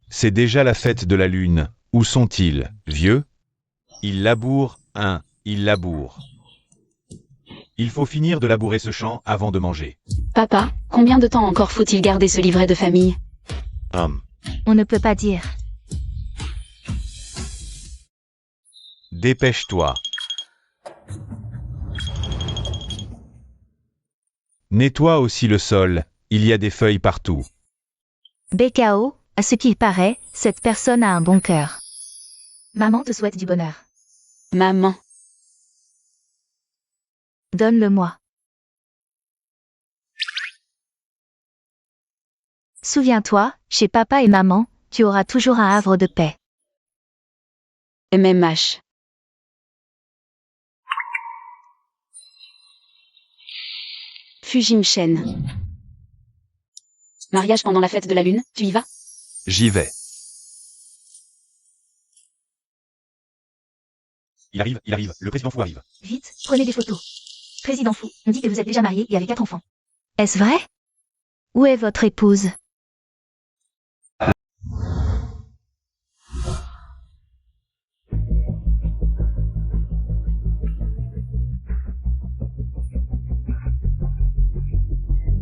C'est déjà la fête de la lune, où sont-ils, vieux? Ils labourent, Il laboure. Il faut finir de labourer ce champ avant de manger. Papa, combien de temps encore faut-il garder ce livret de famille? On ne peut pas dire. Dépêche-toi. Nettoie aussi le sol, il y a des feuilles partout. BKO, à ce qu'il paraît, cette personne a un bon cœur. Maman te souhaite du bonheur. Maman. Donne-le-moi. Souviens-toi, chez papa et maman, tu auras toujours un havre de paix. MMH. Fujimshen. Mariage pendant la fête de la lune, tu y vas? J'y vais. Il arrive, le président fou arrive. Vite, prenez des photos. Président fou, on dit que vous êtes déjà marié et avez 4 enfants. Est-ce vrai? Où est votre épouse?